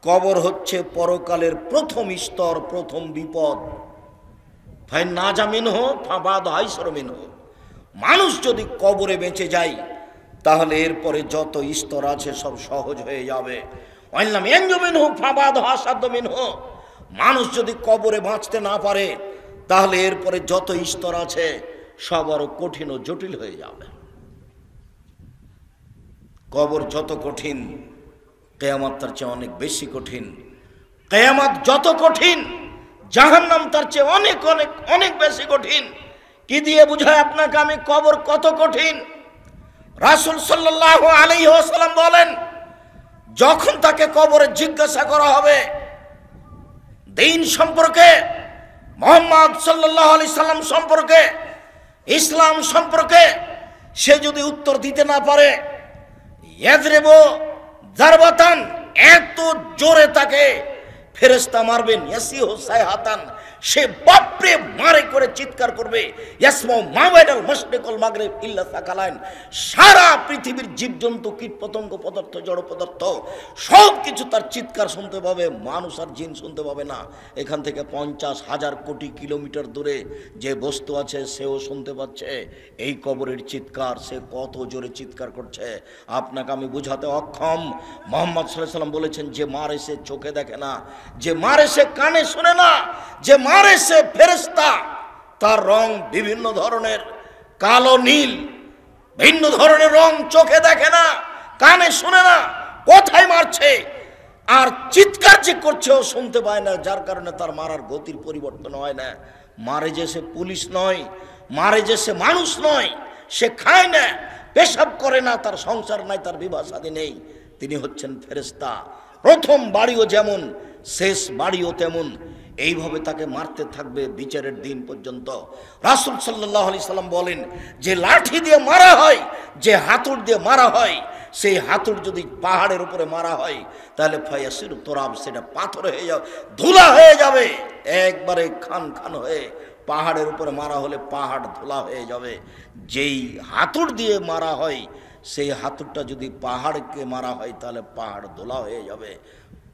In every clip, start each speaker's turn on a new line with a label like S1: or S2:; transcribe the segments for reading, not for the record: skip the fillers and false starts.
S1: কবর হচ্ছে পরকালের প্রথম স্তর, প্রথম বিপদ। ভাই না জামিন হোক ফাবাদ হাইসরমিন হোক, মানুষ যদি কবরে বেঁচে যায় তাহলে এরপরে যত স্তর আছে সব সহজ হয়ে যাবে। অইলাম এনজমিন হোক ফাবাদ হাসাদমিন হোক, মানুষ যদি কবরে বাঁচতে না পারে তাহলে এরপরে যত স্তর আছে সব আরো কঠিন ও জটিল হয়ে যাবে। কবর যত কঠিন, কিয়ামত তার চেয়ে অনেক বেশি কঠিন। কিয়ামত যত কঠিন, জাহান্নাম তার চেয়ে অনেক অনেক অনেক বেশি কঠিন। কি দিয়ে বুঝায় আপনাকে আমি কবর কত কঠিন? রাসূল সাল্লাল্লাহু আলাইহি ওয়াসাল্লাম বলেন, যখন তাকে কবরে জিজ্ঞাসা করা হবে দ্বীন সম্পর্কে, মুহাম্মদ সাল্লাল্লাহু আলাইহি সাল্লাম সম্পর্কে, ইসলাম সম্পর্কে, সে যদি উত্তর দিতে না পারে, ইয়াজরিবু জারবাতান, এত জোরে তাকে ফেরেশতা মারবেন, ইয়াসিহু সাইহাতান, সে বাপরে মারে করে চিৎকার করবে, ইয়াসমু মা বাইনাল মাশরিক ওয়াল মাগরিব ইল্লা সাকালাইন, সারা পৃথিবীর জীবজন্তু, কীটপতঙ্গ, পদার্থ, জড় পদার্থ সব কিছু তার চিৎকার শুনতে পাবে, মানুষ আর জিন শুনতে পাবে না। এখান থেকে 50,000 কোটি কিলোমিটার দূরে যে বস্তু আছে সেও শুনতে পাচ্ছে এই কবরের চিৎকার। সে কত জোরে চিৎকার করছে আপনাকে আমি বুঝাতে অক্ষম। মুহাম্মদ সাল্লাল্লাহু আলাইহি সাল্লাম বলেছেন, যে মারে সে চোখে দেখে না, যে মারে সে কানে শুনে না, যে মারে সে ফেরেশতা, তার রং বিভিন্ন ধরনের, কালো নীল, ভিন্ন ধরনের রং, চোখে দেখে না, কানে শুনে না, কোথায় মারছে আর চিৎকার যে করছে ও শুনতে পায় না, যার কারণে তার মারার গতির পরিবর্তন হয় না। মারে যে সে পুলিশ নয়, মারে যে সে মানুষ নয়, সে খায় না, পেশাব করে না, তার সংসার নাই, তার বিবাহ শাদী নেই, তিনি হচ্ছেন ফেরেশতা। প্রথম বাড়িও যেমন শেষ বাড়িও তেমন, এইভাবে তাকে মারতে থাকবে বিচারের দিন পর্যন্ত। রাসূল সাল্লাল্লাহু আলাইহি সাল্লাম বলেন, যে লাঠি দিয়ে মারা হয়, যে হাতুড় দিয়ে মারা হয়, সেই হাতুড় যদি পাহাড়ের উপরে মারা হয় তাহলে ফায়াসির তোরাব, সেটা পাথর হয়ে যাবে, ধুলা হয়ে যাবে, একবারে খান খান হয়ে। পাহাড়ের উপরে মারা হলে পাহাড় ধুলা হয়ে যাবে। যেই হাতুড় দিয়ে মারা হয় সেই হাতুড়টা যদি পাহাড়কে মারা হয় তাহলে পাহাড় ধুলা হয়ে যাবে।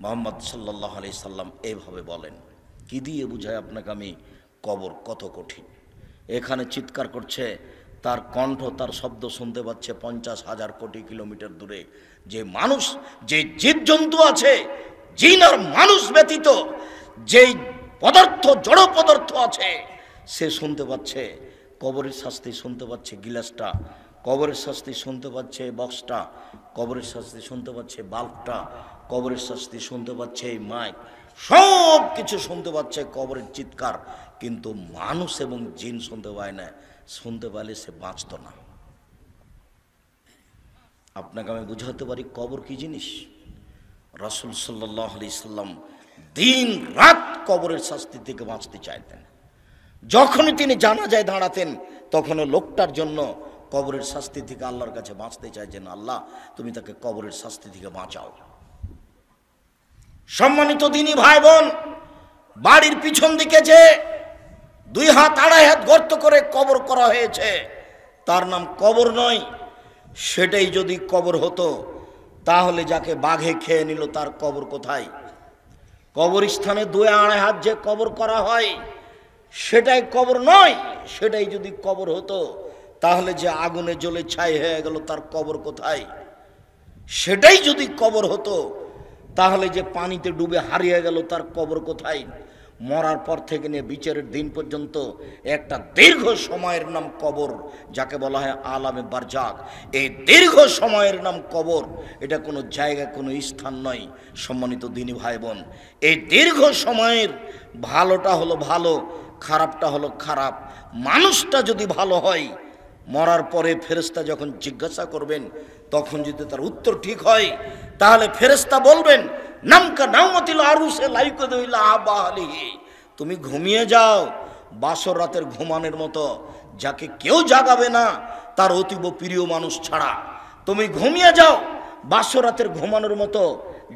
S1: মুহাম্মদ সাল্লাল্লাহু আলাইহি সাল্লাম এইভাবে বলেন। কি দিয়ে বুঝায় আপনাকে আমি কবর কত কঠিন? এখানে চিৎকার করছে, তার কণ্ঠ, তার শব্দ শুনতে পাচ্ছে 50,000 কোটি কিলোমিটার দূরে। যে মানুষ, যে জীবজন্তু আছে, জিন আর মানুষ ব্যতীত যেই পদার্থ, জড় পদার্থ আছে, সে শুনতে পাচ্ছে কবরের শাস্তি, শুনতে পাচ্ছে গিলাসটা, কবরের শাস্তি শুনতে পাচ্ছে বক্সটা, কবরের শাস্তি শুনতে পাচ্ছে বাল্বটা, কবরের শাস্তি শুনতে পাচ্ছে এই মাইক, সব কিছু শুনতে পাচ্ছে কবরের চিৎকার। কিন্তু মানুষ এবং জিন শুনতে পায় না। শুনতে পারলে সে বাঁচত না। আপনাকে আমি বুঝাতে পারি কবর কি জিনিস। রাসূল সাল্লাল্লাহু আলাইহি সাল্লাম দিন রাত কবরের শাস্তি থেকে বাঁচতে চাইতেন। যখনই তিনি জানাজায় দাঁড়াতেন তখনও লোকটার জন্য কবরের শাস্তি থেকে আল্লাহর কাছে বাঁচতে চাইছেন, আল্লাহ তুমি তাকে কবরের শাস্তি থেকে বাঁচাও। সম্মানিত দিনী ভাই বোন, বাড়ির পিছন দিকে যে 2 হাত 2.5 হাত গর্ত করে কবর করা হয়েছে, তার নাম কবর নয়। সেটাই যদি কবর হতো তাহলে যাকে বাঘে খেয়ে নিল তার কবর কোথায়? কবরস্থানে 2-2.5 হাত যে কবর করা হয় সেটাই কবর নয়। সেটাই যদি কবর হতো তাহলে যে আগুনে জ্বলে ছাই হয়ে গেল তার কবর কোথায়? সেটাই যদি কবর হতো তাহলে যে পানিতে ডুবে হারিয়ে গেল তার কবর কোথায়? মরার পর থেকে নিয়ে বিচারের দিন পর্যন্ত একটা দীর্ঘ সময়ের নাম কবর, যাকে বলা হয় আলামে বারজাক। এই দীর্ঘ সময়ের নাম কবর। এটা কোনো জায়গা, কোনো স্থান নয়। সম্মানিত দিনী ভাই বোন, এই দীর্ঘ সময়ের ভালোটা হলো ভালো, খারাপটা হলো খারাপ। মানুষটা যদি ভালো হয়, মরার পরে ফেরেশতা যখন জিজ্ঞাসা করবেন তখন যদি তার উত্তর ঠিক হয় তাহলে ফেরেশতা বলবেন, নামকা নাওমাতিল আরুসে লাইকুদুইলা আবালিহি, তুমি ঘুমিয়ে যাও বাসর রাতের ঘুমানোর মতো, যাকে কেউ জাগাবে না তার অতীব প্রিয় মানুষ ছাড়া। তুমি ঘুমিয়ে যাও বাসর রাতের ঘুমানোর মতো,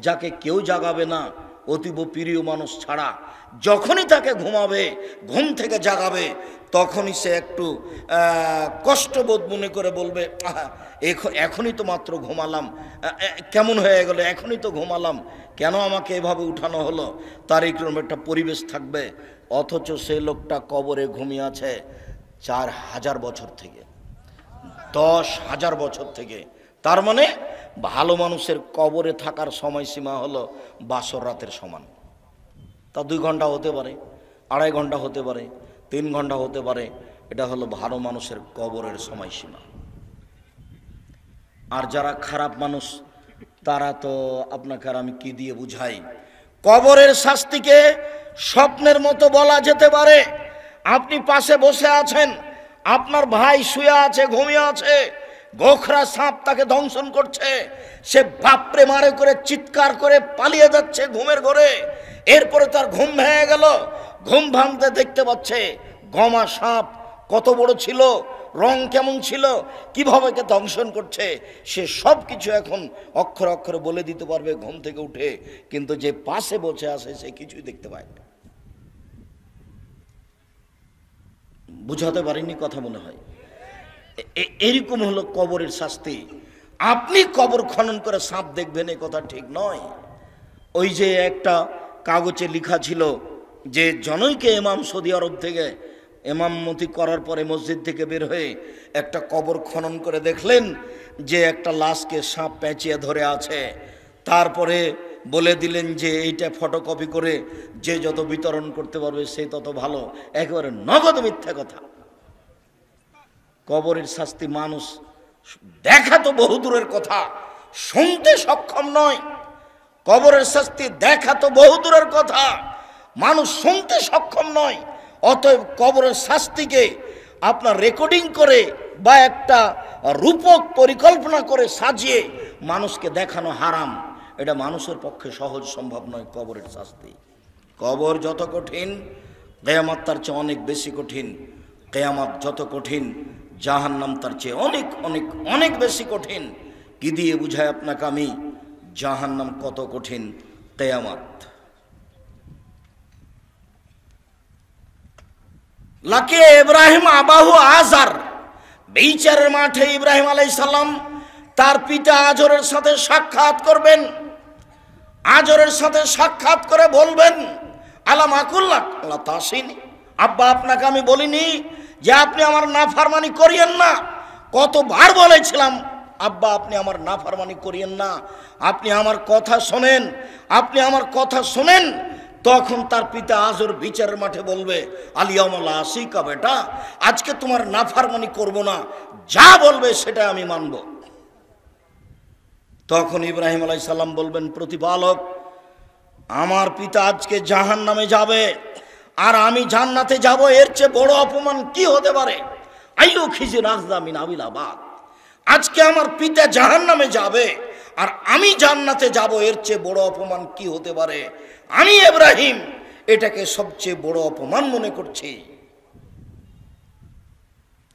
S1: যাকে কেউ জাগাবে না অতীব প্রিয় মানুষ ছাড়া যখনই তাকে ঘুমাবে, ঘুম থেকে জাগাবে, তখনই সে একটু কষ্টবোধ মনে করে বলবে, এখনই তো মাত্র ঘুমালাম, কেমন হয়ে গেল, এখনই তো ঘুমালাম, কেন আমাকে এভাবে উঠানো হলো, তার এইরকম একটা পরিবেশ থাকবে। অথচ সেই লোকটা কবরে ঘুমিয়ে আছে 4000 বছর থেকে, 10,000 বছর থেকে। তার মানে ভালো মানুষের কবরে থাকার সময়সীমা হলো বাসর রাতের সমান। তা 2 ঘন্টা হতে পারে, 2.5 ঘন্টা হতে পারে, 3 ঘন্টা হতে পারে। এটা হলো ভালো মানুষের কবরের সময়সীমা। আর যারা খারাপ মানুষ তারা তো আপনাকে আর আমি কি দিয়ে বুঝাই। কবরের শাস্তিকে স্বপ্নের মতো বলা যেতে পারে। আপনি পাশে বসে আছেন, আপনার ভাই শুয়ে আছে, ঘুমিয়ে আছে, গোখরা সাপ তাকে দংশন করছে, সে বাপরে মারে করে চিৎকার করে পালিয়ে যাচ্ছে ঘুমের ঘরে। এরপরে তার ঘুম ভেঙে গেল, ঘুম ভাঙতে দেখতে পাচ্ছে গমা সাপ কত বড় ছিল, রং কেমন ছিল, কিভাবে কে দংশন করছে, সে সব কিছু এখন অক্ষরে অক্ষরে বলে দিতে পারবে ঘুম থেকে উঠে। কিন্তু যে পাশে বসে আছে সে কিছুই দেখতে পায় না। বুঝাতে পারিনি কথা মনে হয়। এরকম হলো কবরের শাস্তি। আপনি কবর খনন করে সাপ দেখবেন এ কথা ঠিক নয়। ওই যে একটা কাগজে লেখা ছিল যে জনৈকে ইমাম সৌদি আরব থেকে ইমামতি করার পরে মসজিদ থেকে বের হয়ে একটা কবর খনন করে দেখলেন যে একটা লাশকে সাপ পেঁচিয়ে ধরে আছে। তারপরে বলে দিলেন যে এইটা ফটোকপি করে যে যত বিতরণ করতে পারবে সে তত ভালো। একেবারে নগদ মিথ্যা কথা। কবরের শাস্তি মানুষ দেখা তো বহু দূরের কথা, শুনতে সক্ষম নয়। কবরের শাস্তি দেখা তো বহু দূরের কথা, মানুষ শুনতে সক্ষম নয়। অতএব কবরের শাস্তিকে আপনার রেকর্ডিং করে বা একটা রূপক পরিকল্পনা করে সাজিয়ে মানুষকে দেখানো হারাম। এটা মানুষের পক্ষে সহজ সম্ভব নয়। কবরের শাস্তি, কবর যত কঠিন কিয়ামত তার চেয়ে অনেক বেশি কঠিন। কিয়ামত যত কঠিন জাহান্নাম তার চেয়ে অনেক অনেক অনেক বেশি কঠিন। কি দিয়ে বুঝায় আপনাকে আমি জাহান্নাম কত কঠিন, কিয়ামত। লাকে ইব্রাহিম আবাহু আজার, বিচারের মাঠে ইব্রাহিম আলাইহিস সালাম তার পিতা আজরের সাথে সাক্ষাৎ করবেন। আজরের সাথে সাক্ষাৎ করে বলবেন, আলাম আকুল্লাক লা তাসিনি, আব্বা আপনাকে আমি বলিনি যে আপনি আমার নাফরমানি করিয়েন না? কতবার বলেছিলাম আব্বা আপনি আমার নাফরমানি করিয়েন না, আপনি আমার কথা শোনেন, আপনি আমার কথা শোনেন। তখন তার পিতা আজর বিচারের মাঠে বলবে, আলিয়ামুল আসিকা, বেটা আজকে তোমার নাফরমানি করব না, যা বলবে সেটা আমি মানব। তখন ইব্রাহিম আলাইহিস সালাম বলবেন, প্রতিপালক আমার পিতা আজকে জাহান্নামে যাবে আর আমি জান্নাতে যাব, এর চেয়ে বড় অপমান কি হতে পারে? আইয়ু খিজি রাজদা মিন আবিলাবাদ, আজকে আমার পিতা জাহান্নামে যাবে আর আমি জান্নাতে যাব, এর চেয়ে বড় অপমান কি হতে পারে? আমি ইব্রাহিম এটাকে সবচেয়ে বড় অপমান মনে করছি।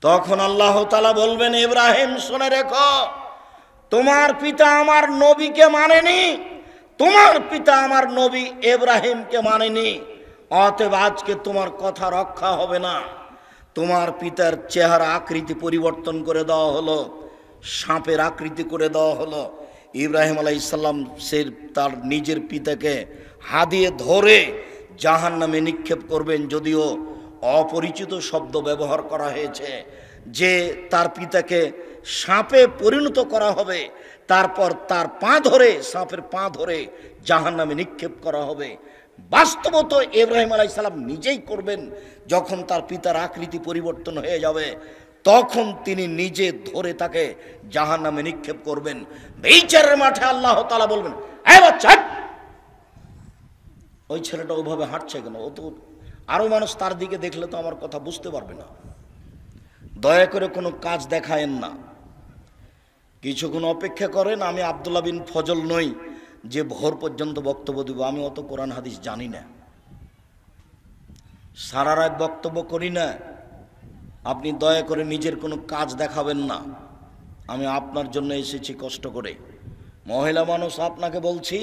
S1: তখন আল্লাহ তাআলা বলবেন, ইব্রাহিম শুনে রেখো, তোমার পিতা আমার নবীকে মানেনি, তোমার পিতা আমার নবী ইব্রাহিমকে মানেনি। অতএব আজকে তোমার কথা রক্ষা হবে না। তোমার পিতার চেহারা আকৃতি পরিবর্তন করে দেওয়া হলো, সাপের আকৃতি করে দেওয়া হলো। ইব্রাহিম আলাইহিস সালাম সে তার নিজের পিতাকে হাদিয়ে ধরে জাহান্নামে নিক্ষেপ করবেন। যদিও অপরিচিত শব্দ ব্যবহার করা হয়েছে যে তার পিতাকে সাপে পরিণত করা হবে, তারপর তার পা ধরে, সাপের পা ধরে জাহান্নামে নিক্ষেপ করা হবে। বাস্তবত ইব্রাহিম আলাইহিস সালাম নিজেই করবেন। যখন তার পিতার আকৃতি পরিবর্তন হয়ে যাবে তখন তিনি নিজে ধরে তাকে জাহান্নামে নিক্ষেপ করবেন। বিচারের মাঠে আল্লাহ তাআলা বলবেন, এই বাচ্চা, ওই ছেলেটা ওভাবে হাঁটছে কেন? ও তো আরো মানুষ তার দিকে দেখলে তো আমার কথা বুঝতে পারবে না। দয়া করে কোনো কাজ দেখায়েন না, কিছুক্ষণ অপেক্ষা করেন। আমি আব্দুল্লাহ বিন ফজল নই যে ভোর পর্যন্ত বক্তব্য দিব। আমি অত কোরআন হাদিস জানি না, সারা রাত বক্তব্য করি না। আপনি দয়া করে নিজের কোনো কাজ দেখাবেন না। আমি আপনার জন্য এসেছি কষ্ট করে। মহিলা মানুষ, আপনাকে বলছি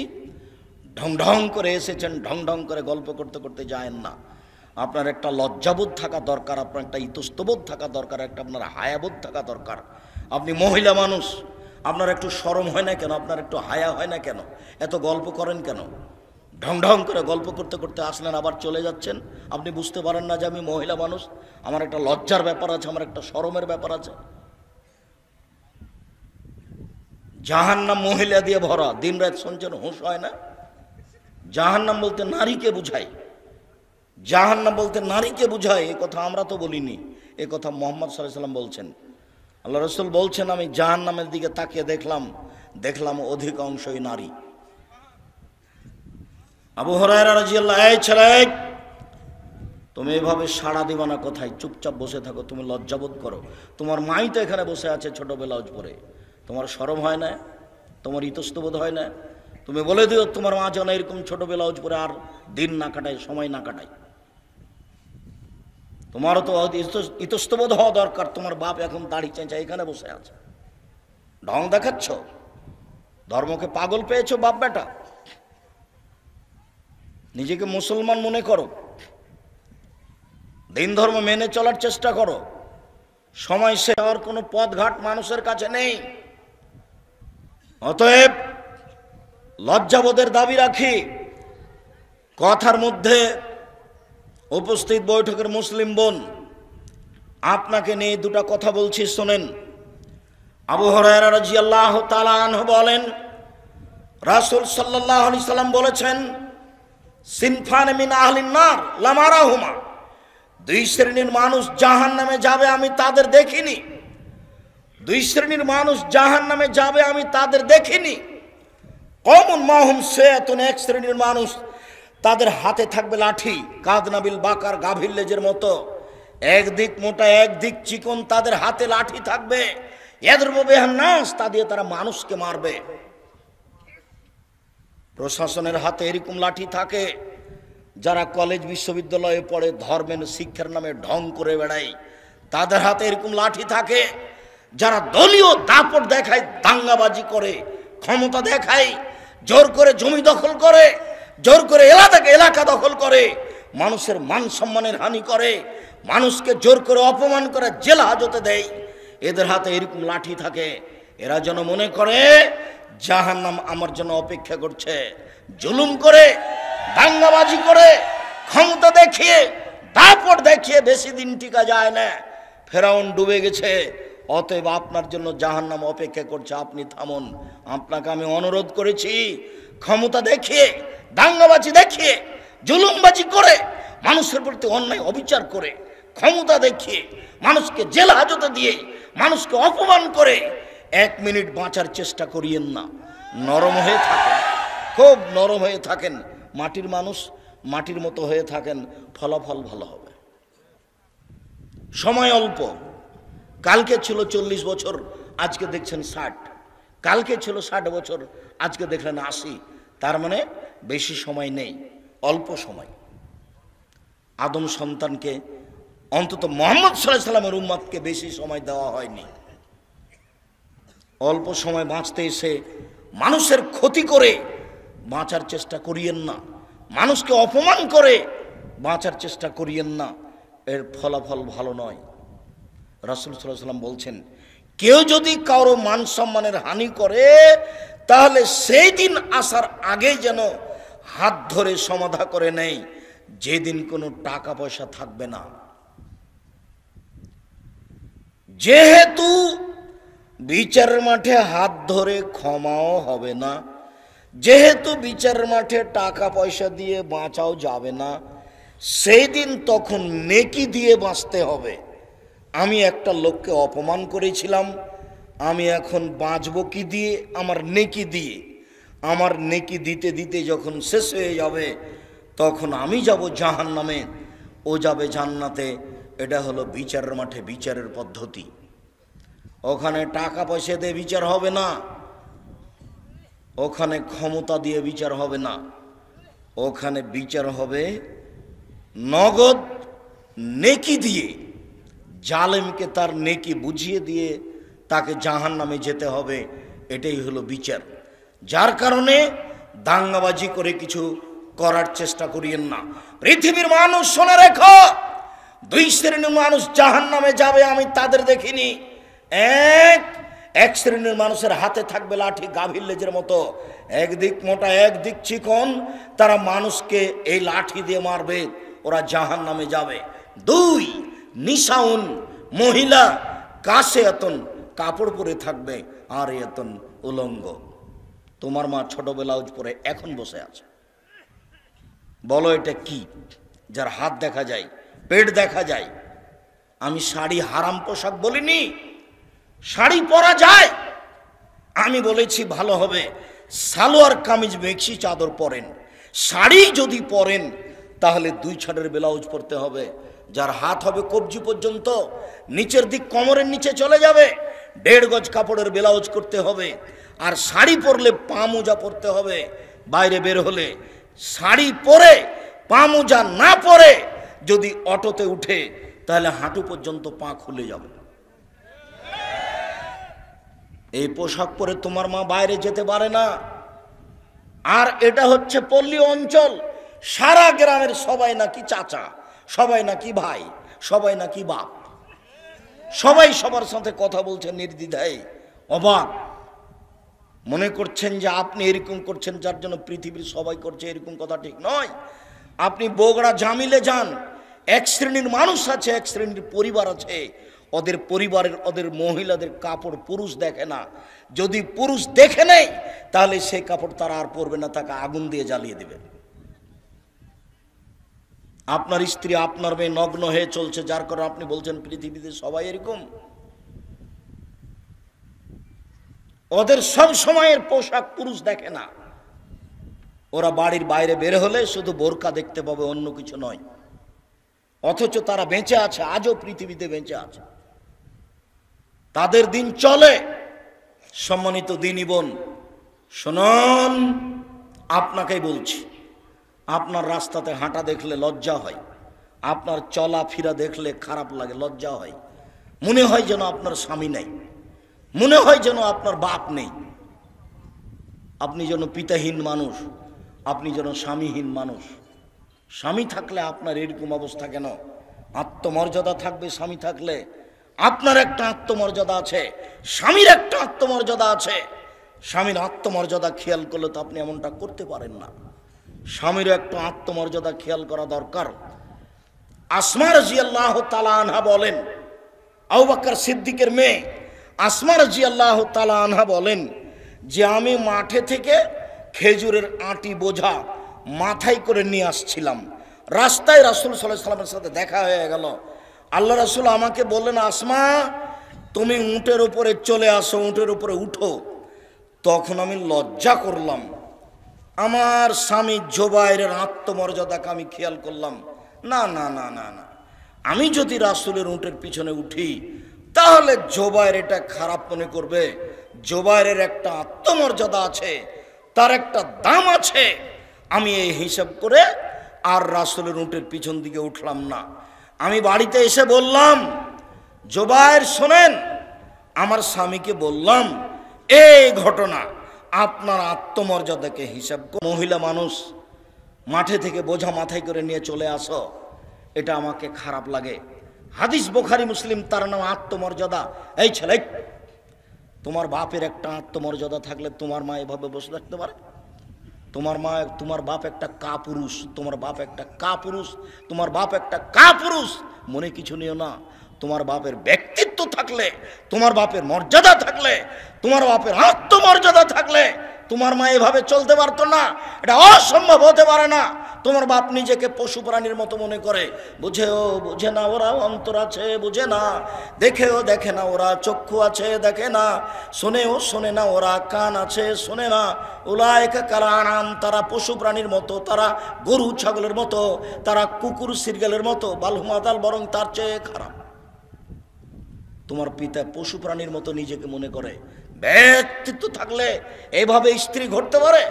S1: ঢং ঢং করে এসেছেন, ঢং ঢং করে গল্প করতে করতে যায়েন না। আপনার একটা লজ্জাবোধ থাকা দরকার, আপনার একটা ইতস্তবোধ থাকা দরকার, একটা আপনার হায়াবোধ থাকা দরকার। আপনি মহিলা মানুষ, আপনার একটু শরম হয় না কেন? আপনার একটু হায়া হয় না কেন? এত গল্প করেন কেন? ঢং ঢং করে গল্প করতে করতে আসলেন, আবার চলে যাচ্ছেন। আপনি বুঝতে পারেন না যে আমি মহিলা মানুষ, আমার একটা লজ্জার ব্যাপার আছে, আমার একটা শরমের ব্যাপার আছে। জাহান্নাম মহিলা দিয়ে ভরা, দিন রাত শুনছেন, হুঁশ হয় না? জাহান্নাম বলতে নারীকে বুঝায়, জাহান্নাম বলতে নারীকে বুঝায়। এ কথা আমরা তো বলিনি, এ কথা মুহাম্মদ সাল্লাল্লাহু আলাইহি ওয়াসাল্লাম বলছেন। আল্লাহ রাসূল বলছেন, আমি জাহান্নামের দিকে তাকিয়ে দেখলাম অধিকাংশই নারী। আবু হুরায়রা রাদিয়াল্লাহু আনহু, এই ছেলে, তুমি এভাবে সাড়া দিবা না, কোথায় চুপচাপ বসে থাকো, তুমি লজ্জাবোধ করো। তোমার মাই তো এখানে বসে আছে ছোট ব্লাউজ পরে, তোমার শরম হয় না? তোমার ইতস্তবোধ হয় না? তুমি বলে দিও তোমার মা যেন এরকম ছোট ব্লাউজ পরে আর দিন না কাটায়, সময় না কাটায়। তোমারও তো ইতস্তবোধ হওয়া দরকার। তোমার বাপ এখন দাড়ি চেঁচা এখানে বসে আছে, ঢং দেখাচ্ছ, ধর্মকে পাগল পেয়েছো বাপ বেটা। নিজেকে মুসলমান মনে করো, দিন ধর্ম মেনে চলার চেষ্টা করো। সময় শেষ হওয়ার কোনো পথঘাট মানুষের কাছে নেই। অতএব লজ্জাবোধের দাবি রাখি। কথার মধ্যে উপস্থিত বৈঠকের মুসলিম বোন, আপনাকে নিয়ে দুটা কথা বলছি, শোনেন। আবু হুরায়রা রাদিয়াল্লাহু তাআলা আনহু বলেন, রাসূল সাল্লাল্লাহু আলাইহি সাল্লাম বলেছেন, সিনফান মিন আহলিন নার লাম আরাহুমা, দুই শ্রেণীর মানুষ জাহান্নামে যাবে, আমি তাদের দেখিনি। দুই শ্রেণীর মানুষ জাহান্নামে যাবে, আমি তাদের দেখিনি। কওমুন মাহুম সায়াতুন, এক শ্রেণীর মানুষ, তাদের হাতে থাকবে লাঠি, কাদনাবিল বাকার, গাভীর লেজের মতো, একদিক মোটা একদিক চিকন, তাদের হাতে লাঠি থাকবে। ইয়াদরুবু বিহান নাস, তা দিয়ে তারা মানুষকে মারবে। প্রশাসনের হাতে এরকম লাঠি থাকে, যারা কলেজ বিশ্ববিদ্যালয়ে পড়ে ধর্মের শিক্ষার নামে ঢং করে বেড়ায়, তাদের হাতে এরকম লাঠি থাকে। যারা দলীয় দাপট দেখায়, দাঙ্গাবাজি করে, ক্ষমতা দেখায়, জোর করে জমি দখল করে, জোর করে এলাকা দখল করে, মানুষের মান সম্মানের হানি করে, মানুষকে জোর করে অপমান করে জেল হাজতে দেয়, এদের হাতে এরকম লাঠি থাকে। এরা যেন মনে করে জাহান্নাম আমার জন্য অপেক্ষা করছে। জুলুম করে, দাঙ্গাবাজি করে, ক্ষমতা দেখিয়ে, দাপট দেখিয়ে বেশি দিন টিকা যায় না। ফেরাউন ডুবে গেছে, অতএব আপনার জন্য জাহান্নাম অপেক্ষা করছে, আপনি থামুন। আপনাকে আমি অনুরোধ করেছি, ক্ষমতা দেখিয়ে, দাঙ্গাবাজি দেখিয়ে, জুলুমবাজি করে, মানুষের প্রতি অন্যায় অবিচার করে, ক্ষমতা দেখিয়ে, মানুষকে জেল হাজতে দিয়ে, মানুষকে অপমান করে এক মিনিট বাঁচার চেষ্টা করিয়েন না। নরম হয়ে থাকেন, খুব নরম হয়ে থাকেন, মাটির মানুষ, মাটির মতো হয়ে থাকেন, ফলাফল ভালো হবে। সময় অল্প, কালকে ছিল 40 বছর, আজকে দেখছেন 60, কালকে ছিল 60 বছর, আজকে দেখলেন 80। তার মানে বেশি সময় নেই, অল্প সময়। আদম সন্তানকে, অন্তত মুহাম্মদ সাল্লাল্লাহু আলাইহি সাল্লামের উম্মতকে বেশি সময় দেওয়া হয়নি। অল্প সময় বাঁচতে এসে মানুষের ক্ষতি করে বাঁচার চেষ্টা করিয়েন না, মানুষকে অপমান করে বাঁচার চেষ্টা করিয়েন না, এর ফলাফল ভালো নয়। রাসূল সাল্লাল্লাহু আলাইহি সাল্লাম বলছেন, কেউ যদি কারো মান সম্মানের হানি করে, তাহলে সেই দিন আসার আগে যেন হাত ধরে সমাধা করে নেয়, যেদিন কোনো টাকা পয়সা থাকবে না। যেহেতু বিচারের মাঠে হাত ধরে ক্ষমাও হবে না, যেহেতু বিচারের মাঠে টাকা পয়সা দিয়ে বাঁচাও যাবে না, সেই দিন তখন নেকি দিয়ে বাঁচতে হবে। আমি একটা লোককে অপমান করেছিলাম, আমি এখন বাঁচবো কি দিয়ে? আমার নেকি দিয়ে। আমার নেকি দিতে দিতে যখন শেষ হয়ে যাবে, তখন আমি যাব জাহান্নামে, ও যাবে জান্নাতে। এটা হলো বিচারের মাঠে বিচারের পদ্ধতি। ওখানে টাকা পয়সা দিয়ে বিচার হবে না, ওখানে ক্ষমতা দিয়ে বিচার হবে না, ওখানে বিচার হবে নগদ নেকি দিয়ে। জালেমকে তার নেকি বুঝিয়ে দিয়ে তাকে জাহান্নামে যেতে হবে, এটাই হলো বিচার। যার কারণে দাঙ্গাবাজি করে কিছু করার চেষ্টা করিয়েন না। পৃথিবীর মানুষ শুনে রেখো, দুই শ্রেণীর মানুষ জাহান্নামে যাবে, আমি তাদের দেখিনি। এক শ্রেণীর মানুষের হাতে থাকবে লাঠি গাভীর লেজের মতো, একদিক মোটা একদিক চিকন, তারা মানুষকে এই লাঠি দিয়ে মারবে, ওরা জাহান্নামে যাবে। দুই, নিসাউন, মহিলা, কাছে এতন কাপড় পরে থাকবে আর এতন উলঙ্গ। তোমার মা ছোট ব্লাউজ পরে এখন বসে আছে, বলো এটা কি? যার হাত দেখা যায়, পেট দেখা যায়। আমি শাড়ি হারাম পোশাক বলিনি, শাড়ি পরা যায়। আমি বলেছি ভালো হবে সালোয়ার কামিজ মেক্সি চাদর পরেন। শাড়ি যদি পরেন তাহলে 2 ছাড়ের ব্লাউজ পরতে হবে, যার হাত হবে কবজি পর্যন্ত, নিচের দিক কোমরের নিচে চলে যাবে, 1.5 গজ কাপড়ের ব্লাউজ করতে হবে। আর শাড়ি পরলে পা মোজা পরতে হবে। বাইরে বের হলে শাড়ি পরে পা মোজা না পরে যদি অটোতে উঠে তাহলে হাঁটু পর্যন্ত পা খুলে যাবে। এই পোশাক পরে তোমার মা বাইরে যেতে পারে না। আর এটা হচ্ছে পল্লী অঞ্চল, সারা গ্রামের সবাই নাকি চাচা, সবাই নাকি ভাই, সবাই নাকি বাপ, সবাই সবার সাথে কথা বলছেন নির্দ্বিধায়। অবাক মনে করছেন যে আপনি এরকম করছেন যার জন্য পৃথিবীর সবাই করছে, এরকম কথা ঠিক নয়। আপনি বগুড়া জামিলে যান, এক শ্রেণীর মানুষ আছে, এক শ্রেণীর পরিবার আছে, ওদের পরিবারের ওদের মহিলাদের কাপড় পুরুষ দেখে না। যদি পুরুষ দেখে নেয় তাহলে সেই কাপড় তারা আর পরবে না, তাকে আগুন দিয়ে জ্বালিয়ে দেবে। আপনার স্ত্রী আপনার মেয়ে নগ্ন হয়ে চলছে, যার কারণে আপনি বলছেন পৃথিবীতে সবাই এরকম। ওদের সব সময়ের পোশাক পুরুষ দেখে না, ওরা বাড়ির বাইরে বের হলে শুধু বোরকা দেখতে পাবে, অন্য কিছু নয়। অথচ তারা বেঁচে আছে, আজও পৃথিবীতে বেঁচে আছে, তাদের দিন চলে। সম্মানিত দিনী বোন শুনুন, আপনাকেই বলছি, আপনার রাস্তাতে হাঁটা দেখলে লজ্জা হয়, আপনার চলাফেরা দেখলে খারাপ লাগে, লজ্জা হয়, মনে হয় যেন আপনার স্বামী নেই, মনে হয় যেন আপনার বাপ নেই, আপনি যেন পিতাহীন মানুষ, আপনি যেন স্বামীহীন মানুষ। স্বামী থাকলে আপনার এরকম অবস্থা কেন? আত্মমর্যাদা থাকবে স্বামী থাকলে। আপনার একটা আত্মমর্যাদা আছে, স্বামীর একটা আত্মমর্যাদা আছে। স্বামীর আত্মমর্যাদা খেয়াল করলে তো আপনি এমনটা করতে পারেন না। স্বামীর একটা আত্মমর্যাদা খেয়াল করা দরকার। আসমা রাদিয়াল্লাহু তাআলা আনহা বলেন, আবু বকর সিদ্দিকের মেয়ে আসমা রাদিয়াল্লাহু তাআলা আনহা বলেন যে আমি মাঠে থেকে খেজুরের আটি বোঝা মাথায় করে নিয়ে আসছিলাম। রাস্তায় রাসূল সাল্লাল্লাহু আলাইহি ওয়াসাল্লামের সাথে দেখা হয়ে গেল। আল্লাহ রাসূল আমাকে বললেন, আসমা তুমি উটের উপরে চলে আসো, উটের উপরে উঠো। তখন আমি লজ্জা করলাম, আমার স্বামী জুবাইরের আত্মমর্যাদাকে আমি খেয়াল করলাম। না না না না না, আমি যদি রাসূলের উটের পিছনে উঠি তাহলে জুবাইর এটা খারাপ মনে করবে। জুবাইরের একটা আত্মমর্যাদা আছে, তার একটা দাম আছে। আমি এই হিসাব করে আর রাসূলের উটের পিছন দিকে উঠলাম না। আমি বাড়িতে এসে বললাম, জুবাইর শোনেন, আমার স্বামীকে বললাম এই ঘটনা, আপনার আত্মমর্যাদাকে হিসাব করে মহিলা মানুষ মাঠে থেকে বোঝা মাথায় করে নিয়ে চলে আসো, এটা আমাকে খারাপ লাগে। হাদিস বুখারী মুসলিম, তার নাম আত্মমর্যাদা। এই ছেলে, তোমার বাপের একটা আত্মমর্যাদা থাকলে তোমার মা এভাবে বসে থাকতে পারে? তোমার বাপ একটা কাপুরুষ, তোমার বাপ একটা কাপুরুষ, তোমার বাপ একটা কাপুরুষ। মনে কিছু নিও না, তোমার বাপের ব্যক্তিত্ব থাকলে, তোমার বাপের মর্যাদা থাকলে, তোমার বাপের আত্মমর্যাদা থাকলে তোমার মা এভাবে চলতে পারতো না। এটা অসম্ভব হতে পারে না। তোমার বাপ নিজেকে পশু প্রাণীর মতো মনে করে, বুঝেও বুঝে না, ওরা অন্তর আছে বুঝে না, দেখেও দেখে না, ওরা চক্ষু আছে দেখে না, শোনেও শোনে না, ওরা কান আছে শোনে না। উলাইকা কাল আনাম, তারা পশু প্রাণীর মতো, তারা গরু ছাগলের মতো, তারা কুকুর সিরগালের মতো, বালহুমাদাল, বরং তার চেয়ে খারাপ। তোমার পিতা পশু প্রাণীর মতো নিজেকে মনে করে। ব্যক্তিত্ব থাকলে এইভাবে স্ত্রী ঘুরতে পারে?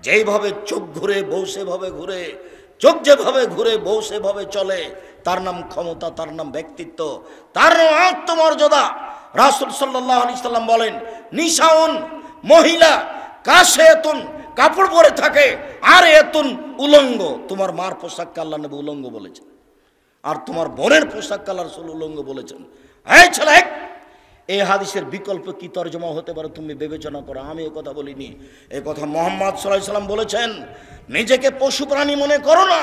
S1: যেইভাবে চোখ ঘুরে বউ সেভাবে ঘুরে, চোখ যেভাবে ঘুরে বউ সেভাবে চলে, তার নাম ক্ষমতা, তার নাম ব্যক্তিত্ব, তার নাম আত্মমর্যাদা। রাসূল সাল্লাল্লাহু আলাইহি সাল্লাম বলেন, নিসাউন, মহিলা, কাছে এতুন কাপড় পরে থাকে, আর এতুন উলঙ্গ। তোমার মার পোশাককে আল্লাহ নবী উলঙ্গ বলেছেন, আর তোমার বোনের পোশাককে আল্লাহ রাসূল উলঙ্গ বলেছেন। এই ছেলে, এই হাদিসের বিকল্প কি তরজমা হতে পারে তুমি বিবেচনা করো। আমি এ কথা বলিনি, এ কথা মুহাম্মদ সাল্লাল্লাহু আলাইহি সাল্লাম বলেছেন। নিজেকে পশু প্রাণী মনে করো না,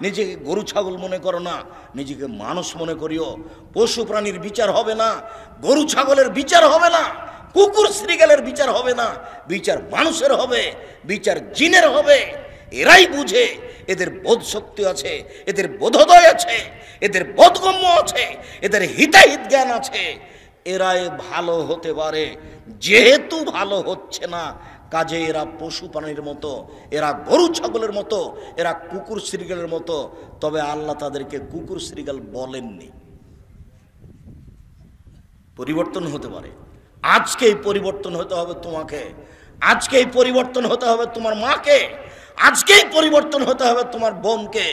S1: নিজেকে গরু ছাগল মনে করো না, নিজেকে মানুষ মনে করিও। পশু প্রাণীর বিচার হবে না, গরু ছাগলের বিচার হবে না, কুকুর শ্রীগালের বিচার হবে না, বিচার মানুষের হবে, বিচার জিনের হবে। এরাই বুঝে, এদের বোধ শক্তি আছে, এদের বোধোদয় আছে, এদের বোধগম্য আছে, এদের হিতাহিত জ্ঞান আছে। এরাই ভালো হতে পারে। যেহেতু ভালো হচ্ছে না, কাজে এরা পশু প্রাণীর মতো, এরা গরু ছাগলের মতো, এরা কুকুর শ্রীগালের মতো। তবে আল্লাহ তাদেরকে কুকুর শ্রীগাল বলেননি। পরিবর্তন হতে পারে। আজকেই পরিবর্তন হতে হবে তোমাকে, আজকেই পরিবর্তন হতে হবে তোমার মাকে, আজকেই পরিবর্তন হতে হবে তোমার বোনকে।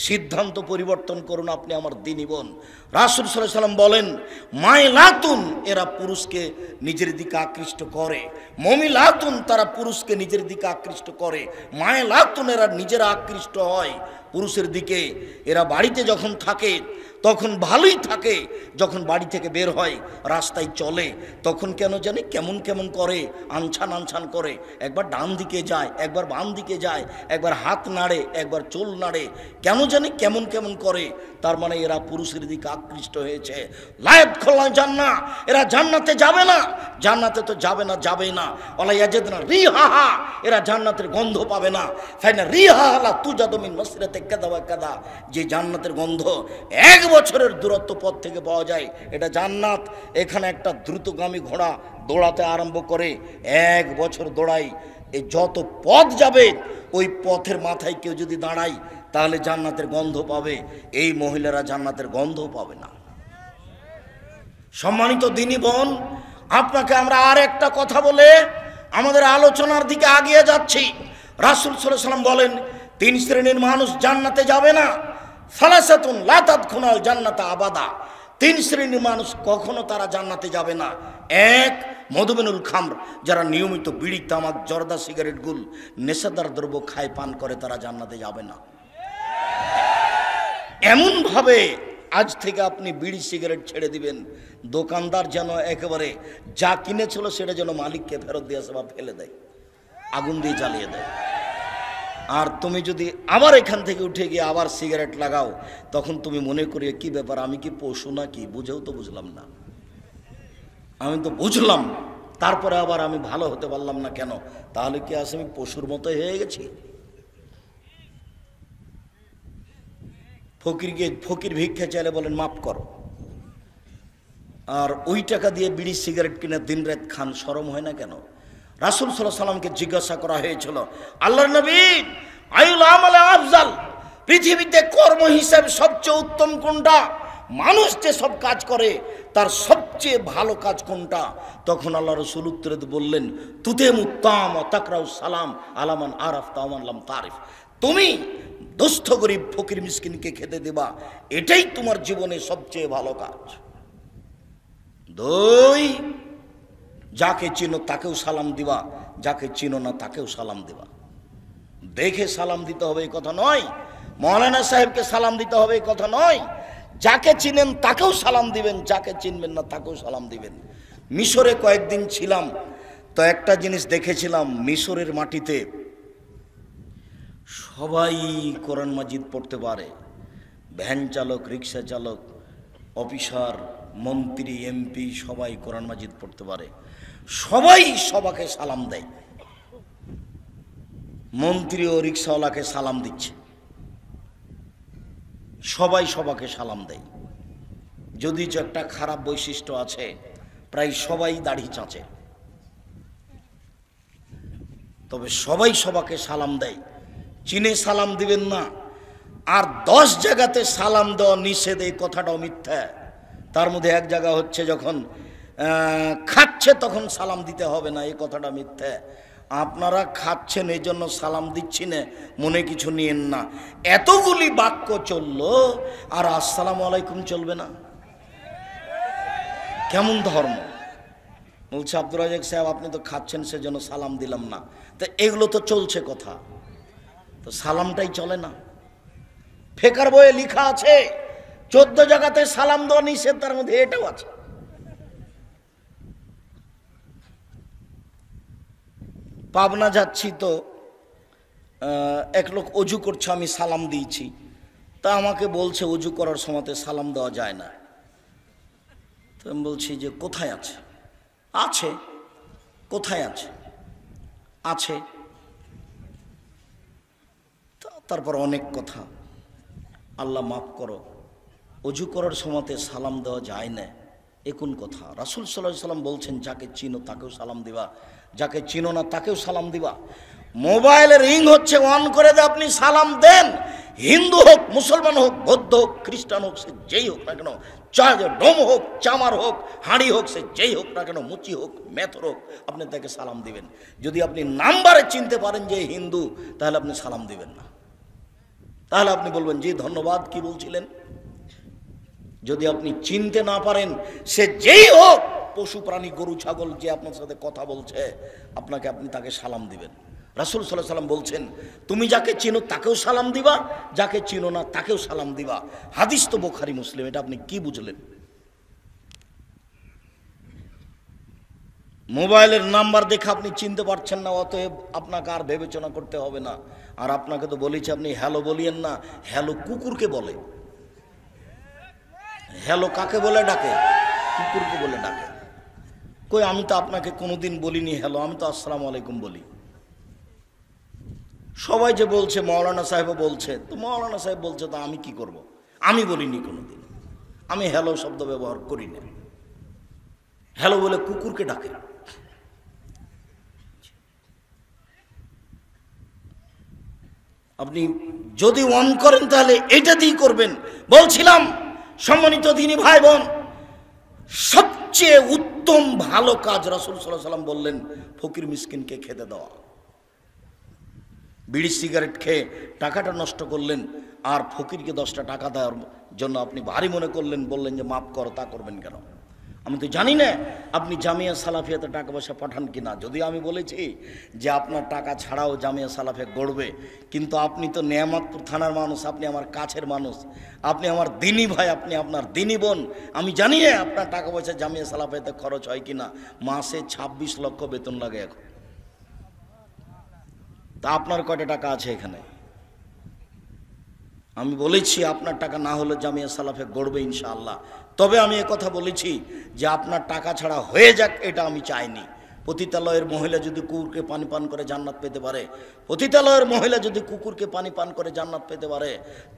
S1: সিদ্ধান্ত পরিবর্তন করুন আপনি আমার দিনী বোন। রাসূল সাল্লাল্লাহু আলাইহি সাল্লাম বলেন, মাইলাতুন, এরা পুরুষকে নিজের দিকে আকৃষ্ট করে। মমিলাতুন, তারা পুরুষকে নিজের দিকে আকৃষ্ট করে। মাইলাতুন, এরা নিজেরা আকৃষ্ট হয় পুরুষের দিকে। এরা বাড়িতে যখন থাকে তখন ভালোই থাকে, যখন বাড়ি থেকে বের হয় রাস্তায় চলে তখন কেন জানি কেমন কেমন করে, আনছান আনছান করে। একবার ডান দিকে যায়, একবার বাম দিকে যায়, একবার হাত নাড়ে, একবার চুল নাড়ে, কেন জানি কেমন কেমন করে। তার মানে এরা পুরুষের দিকে আকৃষ্ট হয়েছে। লায়াত খোলা জান্না, এরা জান্নাতে যাবে না, জান্নাতে তো যাবে না, যাবেই না। ওয়ালা ইয়াজিদনা রিহাহা, এরা জান্নাতের গন্ধ পাবে না। ফাইনা রিহাহা লা তুজাদু মিন মাসরিয়াতি কাদা ওয়া কাদা, যে জান্নাতের গন্ধ 1 বছরের দূরত্ব পথ থেকে পাওয়া যায়, এটা জান্নাত। এখানে একটা দ্রুতগামী ঘোড়া দৌড়াতে আরম্ভ করে 1 বছর দৌড়াই, এই যত পথ যাবে ওই পথের মাথায় কেউ যদি দাঁড়ায় তাহলে জান্নাতের গন্ধ পাবে। এই মহিলারা জান্নাতের গন্ধ পাবে না। সম্মানিত দিনী বোন, আপনাকে আমরা আর একটা কথা বলে আমাদের আলোচনার দিকে আগিয়ে যাচ্ছি। রাসূল সাল্লাল্লাহু আলাইহি সাল্লাম বলেন, 3 শ্রেণীর মানুষ জান্নাতে যাবে না। সালাসাতুন লা তাদখুলুল জান্নাতা আবাদা, 3 শ্রেণীর মানুষ কখনো তারা জান্নাতে যাবে না। 1, মধুমেনুল খামর, যারা নিয়মিত বিড়ি তামাক জর্দা সিগারেট গুল নেশাদার দ্রব্য খায় পান করে, তারা জান্নাতে যাবে না। এমন ভাবে আজ থেকে আপনি বিড়ি সিগারেট ছেড়ে দিবেন, দোকানদার যেন একেবারে যা কিনেছিল সেটা যেন মালিককে ফেরত দিয়ে আসে বা ফেলে দেয়, আগুন দিয়ে জ্বালিয়ে দেয়। আর তুমি যদি আবার এখান থেকে উঠে গিয়ে আবার সিগারেট লাগাও, তখন তুমি মনে করি কি ব্যাপার, আমি কি পশু নাকি? বুঝেও তো বুঝলাম না, আমি তো বুঝলাম, তারপরে আবার আমি ভালো হতে পারলাম না কেন? তাহলে কি আজ আমি পশুর মতো হয়ে গেছি? ফকির ভিক্ষা চাইলে বলেন মাফ করো, আর ওই টাকা দিয়ে বিড়ি সিগারেট কিনে দিন রাত খান, শরম হয় না কেন? রাসূল সাল্লাল্লাহু আলাইহি সাল্লামকে জিজ্ঞাসা করা হয়েছিল, আল্লাহর নবী, আইউল আমাল আফজাল, পৃথিবীতে কর্ম হিসাবে সবচেয়ে উত্তম কোনটা? মানুষ যে সব কাজ করে তার সবচেয়ে ভালো কাজ কোনটা? তখন আল্লাহ রাসূল উত্তরে বললেন, তুতেমু তাম ওয়া তাকরাউ সালাম আলামান আরাফতা ওয়া মান লাম তারিফ, তুমি দুস্থ গরিব ফকির মিসকিনকে খেতে দেবা, এটাই তোমার জীবনে সবচেয়ে ভালো কাজ। 2, যাকে চিনো তাকেও সালাম দিবা, যাকে চিনো না তাকেও সালাম দিবা। দেখে সালাম দিতে হবে এই কথা নয়, মৌলানা সাহেবকে সালাম দিতে হবে এই কথা নয়, যাকে চিনেন তাকেও সালাম দিবেন, যাকে চিনবেন না তাকেও সালাম দিবেন। মিশরে কয়েকদিন ছিলাম, তো একটা জিনিস দেখেছিলাম, মিশরের মাটিতে সবাই কোরআন মাজিদ পড়তে পারে, ভ্যান চালক, রিক্সা চালক, অফিসার, মন্ত্রী, এমপি সবাই কোরআন মাজিদ পড়তে পারে, সবাই সবাকে সালাম দেয়। মন্ত্রী ও রিক্সাওয়ালাকে সালাম দিচ্ছে, সবাই সবাকে সালাম দেয়। যদি একটা খারাপ বৈশিষ্ট্য আছে, প্রায় সবাই দাড়ি চাঁচে, তবে সবাই সবাকে সালাম দেয়। চিনে সালাম দিবেন না। আর 10 জায়গাতে সালাম দেওয়া নিষেধ, এই কথাটাও মিথ্যা। তার মধ্যে এক জায়গা হচ্ছে যখন খাচ্ছে তখন সালাম দিতে হবে না, এই কথাটা মিথ্যা। আপনারা খাচ্ছেন এই জন্য সালাম দিচ্ছি না, মনে কিছু নিয়েন না। এতগুলি বাক্য চললো আর আসসালামু আলাইকুম চলবে না? কেমন ধর্ম? বলছে আব্দুর রাজ্জাক সাহেব আপনি তো খাচ্ছেন সেজন্য সালাম দিলাম না। তো এগুলো তো চলছে কথা, তো সালামটাই চলে না। ফেকার বইয়ে লেখা আছে 14 জায়গাতে সালাম দেওয়া নিষেধ, তার মধ্যে এটাও আছে। পাবনা যাচ্ছি তো এক লোক অজু করছে, আমি সালাম দিয়েছি, তা আমাকে বলছে অজু করার সময়তে সালাম দেওয়া যায় না। তো আমি বলছি যে কোথায় আছে? আছে। কোথায় আছে? আছে। তারপর অনেক কথা, আল্লাহ মাফ করো, অজু করার সময়তে সালাম দেওয়া যায় না, এ কোন কথা? রাসূল সাল্লাল্লাহু আলাইহি সাল্লাম বলছেন যাকে চিনো তাকেও সালাম দিবা, যাকে চিনো না তাকেও সালাম দিবা। মোবাইলের রিং হচ্ছে, অন করে দিয়ে আপনি সালাম দেন। হিন্দু হোক, মুসলমান হোক, বৌদ্ধ হোক, খ্রিস্টান হোক, সে যেই হোক না কেন, ডোম হোক, চামার হোক, হাঁড়ি হোক, সে যেই হোক না কেন, মুচি হোক, মেথর হোক, আপনি তাকে সালাম দিবেন। যদি আপনি নাম্বারে চিনতে পারেন যে হিন্দু, তাহলে আপনি সালাম দিবেন না, তাহলে আপনি বলবেন জি ধন্যবাদ, কি বলছিলেন। যদি আপনি চিনতে না পারেন, সে যেই হোক, পশু প্রাণী, গরু ছাগল, যে আপনার সাথে কথা বলছে, আপনি তাকে সালাম দিবেন। রাসূল সাল্লাল্লাহু আলাইহি সাল্লাম বলছেন তুমি যাকে চিনো তাকেও সালাম দিবা, যাকে চিনো না তাকেও সালাম দিবা। হাদিস তো বুখারী মুসলিম। এটা আপনি কি বুঝলেন? মোবাইলের নাম্বার দেখে আপনি চিনতে পারছেন না, অতএব আপনাকে আর বিবেচনা করতে হবে না। আর আপনাকে তো বলেছি আপনি হ্যালো বলিয়েন না, হ্যালো কুকুরকে বলে। হ্যালো কাকে বলে ডাকে? কুকুরকে বলে ডাকে। কই আমি তো আপনাকে কোনোদিন বলিনি হ্যালো, আমি তো আসসালামু আলাইকুম বলি। সবাই যে বলছে, মাওলানা সাহেবও বলছে, তো মাওলানা সাহেব বলছে, তো আমি কি করব? আমি বলিনি কোনোদিন, আমি হ্যালো শব্দ ব্যবহার করি না। হ্যালো বলে কুকুরকে ডাকে। আপনি যদি অন করেন তাহলে এটা দিয়ে করবেন। বলছিলাম সম্মানিত দিনী ভাই বোন, সবচেয়ে উত্তম ভালো কাজ রাসূল সাল্লাল্লাহু আলাইহি সাল্লাম বললেন ফকির মিসকিনকে খেতে দেওয়া। বিড়ি সিগারেট খেয়ে টাকাটা নষ্ট করলেন, আর ফকিরকে 10টা টাকা দেওয়ার জন্য আপনি ভারী মনে করলেন, বললেন যে মাফ করো, তা করবেন কেন? আমি তো জানি না আপনি জামিয়া সালাফিয়াতে টাকা পয়সা পাঠান কিনা। যদি আমি বলেছি যে আপনার টাকা ছাড়াও জামিয়া সালাফিয়া গড়বে, কিন্তু আপনি তো নেয়ামতপুর থানার মানুষ, আপনি আমার কাছের মানুষ, আপনি আমার দিনী ভাই, আপনি আপনার দিনী বোন। আমি জানি না আপনার টাকা পয়সা জামিয়া সালাফিয়াতে খরচ হয় কিনা। মাসে 26 লক্ষ বেতন লাগে এখন। তা আপনার কয়টা টাকা আছে এখানে? আমি বলেছি আপনার টাকা না হলে জামিয়া সালাফে গড়বে ইনশাআল্লাহ। তবে আমি কথা বলেছি যে আপনার টাকা ছাড়া হয়ে যাক, এটা আমি চাইনি। পতিতালয়ের মহিলা যদি কুকুরকে পানি পান করে জান্নাত পেতে পারে, পতিতালয়ের মহিলা যদি কুকুরকে পানি পান করে জান্নাত পেতে পারে,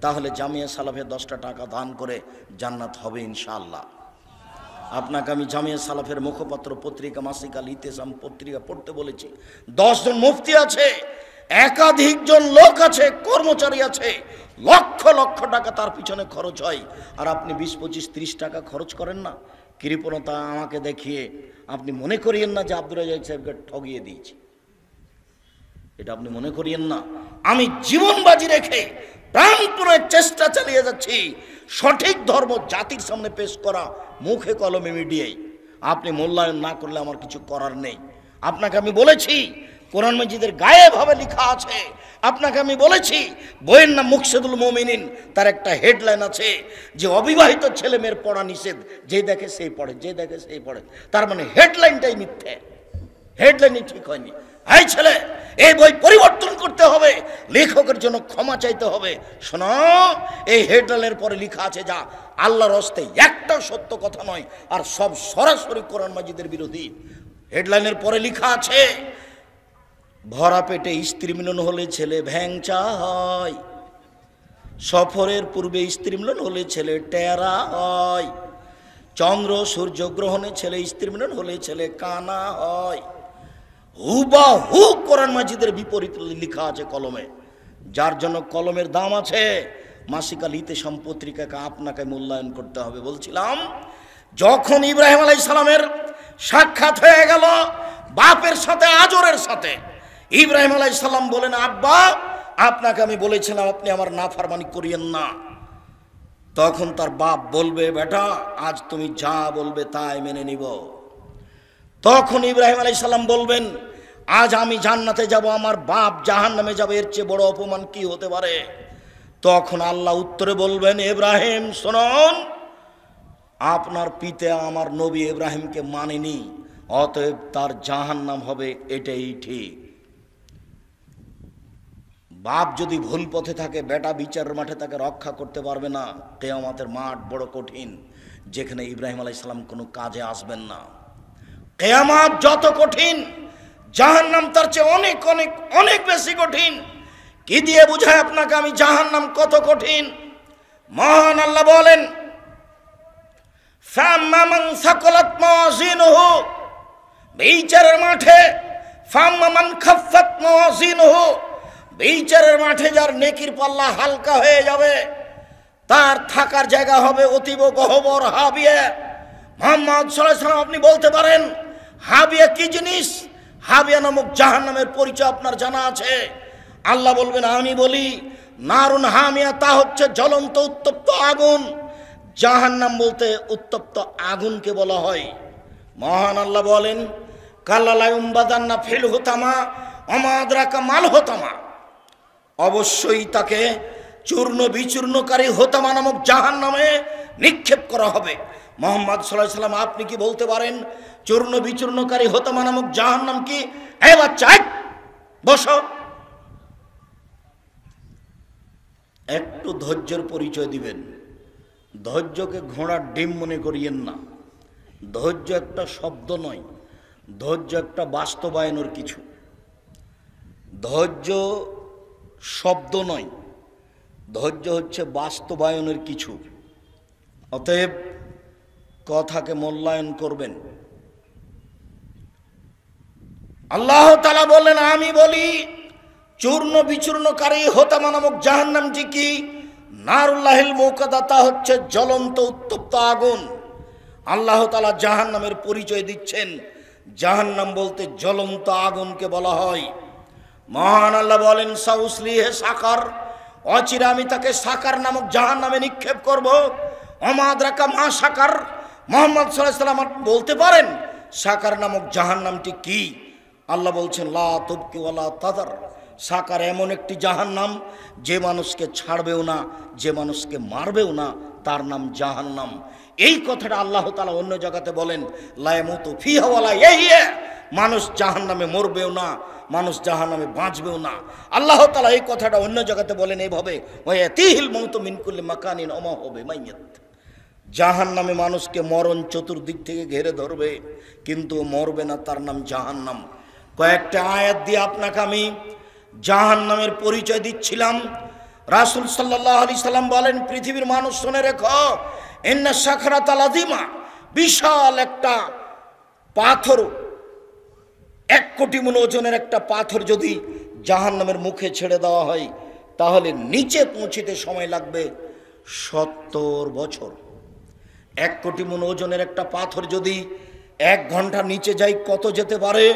S1: তাহলে জামিয়া সালাফে 10টা টাকা দান করে জান্নাত হবে ইনশাআল্লাহ। আপনাকে আমি জামিয়া সালাফের মুখপত্র পত্রিকা মাসিক আল ইতিসাম পত্রিকা পড়তে বলেছি। 10 জন মুফতি আছে, একাধিক জন লোক আছে, কর্মচারী আছে, লক্ষ লক্ষ টাকা তার পিছনে খরচ হয়। আর আপনি 20, 25, 30 টাকা খরচ করেন না। কৃপণতা আমাকে দেখিয়ে আপনি মনে করিয়েন না যে আব্দুর রাজ্জাক সাহেবকে ঠগিয়ে দিয়েছি, এটা আপনি মনে করিয়েন না। আমি জীবন বাজি রেখে প্রাণপণে চেষ্টা চালিয়ে যাচ্ছি সঠিক ধর্ম জাতির সামনে পেশ করা, মুখে কলমে মিডিয়ায়। আপনি মূল্যায়ন না করলে আমার কিছু করার নেই। আপনাকে আমি বলেছি কোরআন মাজিদের গায়ে ভাবে লেখা আছে। আপনাকে আমি বলেছি বইয়ের নাম মুকসেদুল মুমিনিন, তার একটা হেডলাইন আছে যে অবিবাহিত ছেলে মেয়ের পড়া নিষেধ, যে দেখে সেই পড়ে, যে দেখে সেই পড়ে। তার মানে হেডলাইনটাই মিথ্যে, হেডলাইনই ঠিক হয়নি। এই ছেলে, এই বই পরিবর্তন করতে হবে, লেখকের জন্য ক্ষমা চাইতে হবে। শোনো, এই হেডলাইনের পরে লেখা আছে যা আল্লাহর হস্তে একটা সত্য কথা নয়, আর সব সরাসরি কোরআন মাজিদের বিরোধী। হেডলাইনের পরে লেখা আছে ভরা পেটে স্ত্রী মিলন হলে ছেলে ভ্যাংচা হয়, সফরের পূর্বে স্ত্রী মিলন হলে ছেলে টেরা হয়, চন্দ্র সূর্য গ্রহণে ছেলে স্ত্রী মিলন হলে ছেলে কানা হয়। হুবাহু কোরআন মাজিদের বিপরীত লেখা আছে কলমে। যার জন্য কলমের দাম আছে। মাসিক আল ইতিসাম পত্রিকাকে আপনাকে মূল্যায়ন করতে হবে। বলছিলাম যখন ইব্রাহিম আলাইহিস সালামের সাক্ষাৎ হয়ে গেল বাপের সাথে, আজরের সাথে, ইব্রাহিম আলাইহিস সালাম বলেন আব্বা আপনাকে আমি বলেছিলাম আপনি আমার নাফরমানি করিয়েন না। তখন তার বাপ বলবে বেটা আজ তুমি যা বলবে তাই মেনে নিব। তখন ইব্রাহিম আলাইহিস সালাম বলবেন, আজ আমি জান্নাতে যাব, আমার বাপ জাহান্নামে যাবে, এর চেয়ে বড় অপমান কি হতে পারে? তখন আল্লাহ উত্তরে বলবেন, ইব্রাহিম শুনুন, আপনার পিতা আমার নবী ইব্রাহিমকে মানেনি, অতএব তার জাহান্নাম হবে, এটাই ঠিক। বাপ যদি ভুল পথে থাকে, বেটা বিচারের মাঠে তাকে রক্ষা করতে পারবে না। কিয়ামতের মাঠ বড় কঠিন, যেখানে ইব্রাহিম আলাইহিস সালাম কোনো কাজে আসবেন না। কিয়ামত যত কঠিন, জাহান্নাম তার চেয়ে অনেক অনেক অনেক বেশি কঠিন। কি দিয়ে বুঝায় আপনাকে আমি জাহান্নাম কত কঠিন? মহান আল্লাহ বলেন, ফাম্মা মান সাকালাত মাওয়াজিনুহু, বিচারের মাঠে, ফাম্মা মান খাফফাত মাওয়াজিনুহু, বিচারের মাঠে যার নেকির পাল্লা হালকা হয়ে যাবে, তার থাকার জায়গা হবে অতীব গহ্বর হাবিয়া। মুহাম্মদ সাল্লাল্লাহু আলাইহি ওয়াসাল্লাম, আপনি বলতে পারেন হাবিয়া কি জিনিস? হাবিয়া নামক জাহান্নামের পরিচয় আপনার জানা আছে? আল্লাহ বলবেন, আমি বলি, নারুন হামিয়া, তা হচ্ছে জ্বলন্ত উত্তপ্ত আগুন। জাহান্নাম বলতে উত্তপ্ত আগুনকে বলা হয়। মহান আল্লাহ বলেন, কাল্লা লা ইউমবাদান্না ফিল হুতামা ওমা আদরাকা মাল হুতামা, অবশ্যই তাকে চূর্ণ বিচূর্ণকারী হোতামা নামক জাহান্নামে নিক্ষেপ করা হবে। মুহাম্মদ সাল্লাল্লাহু আলাইহি সাল্লাম, আপনি কি বলতে পারেন চূর্ণ বিচূর্ণকারী হোতামা নামক জাহান্নাম কি? এই বাচ্চা, বসো, একটু ধৈর্যের পরিচয় দিবেন। ধৈর্যকে ঘোড়ার ডিম মনে করিয়েন না। ধৈর্য একটা শব্দ নয়, ধৈর্য একটা বাস্তবায়নের কিছু। ধৈর্য শব্দ নয়, ধৈর্য হচ্ছে বাস্তবায়নের কিছু। অতএব কথাকে মূল্যায়ন করবেন। আল্লাহ তাআলা বললেন, আমি বলি, চূর্ণ বিচূর্ণকারী হোতামা নামক জাহান্নামটি কি? নারুল্লাহিল মুকাদ্দা, তা হচ্ছে জ্বলন্ত উত্তপ্ত আগুন। আল্লাহ তাআলা জাহান্নামের পরিচয় দিচ্ছেন। জাহান্নাম বলতে জ্বলন্ত আগুনকে বলা হয়। মহান আল্লাহ বলেন, সাউসলিহে সাকার, অচিরে আমি তাকে সাকার নামক জাহান্নামে নিক্ষেপ করব। ওমা আদরাকা মা সাকার, মুহাম্মদ সাল্লাল্লাহু আলাইহি ওয়াসাল্লাম বলতে পারেন সাকার নামক জাহান্নামটি কি? আল্লাহ বলছেন, লা তুবকি ওয়ালা তাদার, সাকার এমন একটি জাহান্নাম যে মানুষকে ছাড়বেও না, যে মানুষকে মারবেও না, তার নাম জাহান্নাম। এই কথাটা আল্লাহ তাআলা অন্য জায়গাতে বলেন, লা ইয়ামুতু ফিহা ওয়ালা ইয়াহইয়া, মানুষ জাহান্নামে মরবেও না, মানুষ জাহান্নামে বাঁচবেও না। আল্লাহ তাআলা এই কথাটা অন্য জায়গাতে বলেন এইভাবে, ওয়ায়াতিহিল মাউতু মিন কুল্লি মাকানিন ওমা হবে মাইয়াত, জাহান্নামে মানুষকে মরণ চতুর্দিক থেকে ঘিরে ধরবে, কিন্তু মরবে না, তার নাম জাহান্নাম। কয়েকটা আয়াত দিয়ে আপনাকে আমি জাহান্নামের পরিচয় দিচ্ছিলাম। রাসূল সাল্লাল্লাহু আলাইহি সাল্লাম বলেন, পৃথিবীর মানুষ শুনে রেখো, ইন্না সাখরাতাল আযীমা, বিশাল একটা পাথর, 1 কোটি মণ ওজনের একটা পাথর যদি জাহান্নামের মুখে ছেড়ে দেওয়া হয়, তাহলে নিচে পৌঁছিতে সময় লাগবে 70 বছর। 1 কোটি মণ ওজনের একটা পাথর যদি 1 ঘন্টা নিচে যায় কত যেতে পারে?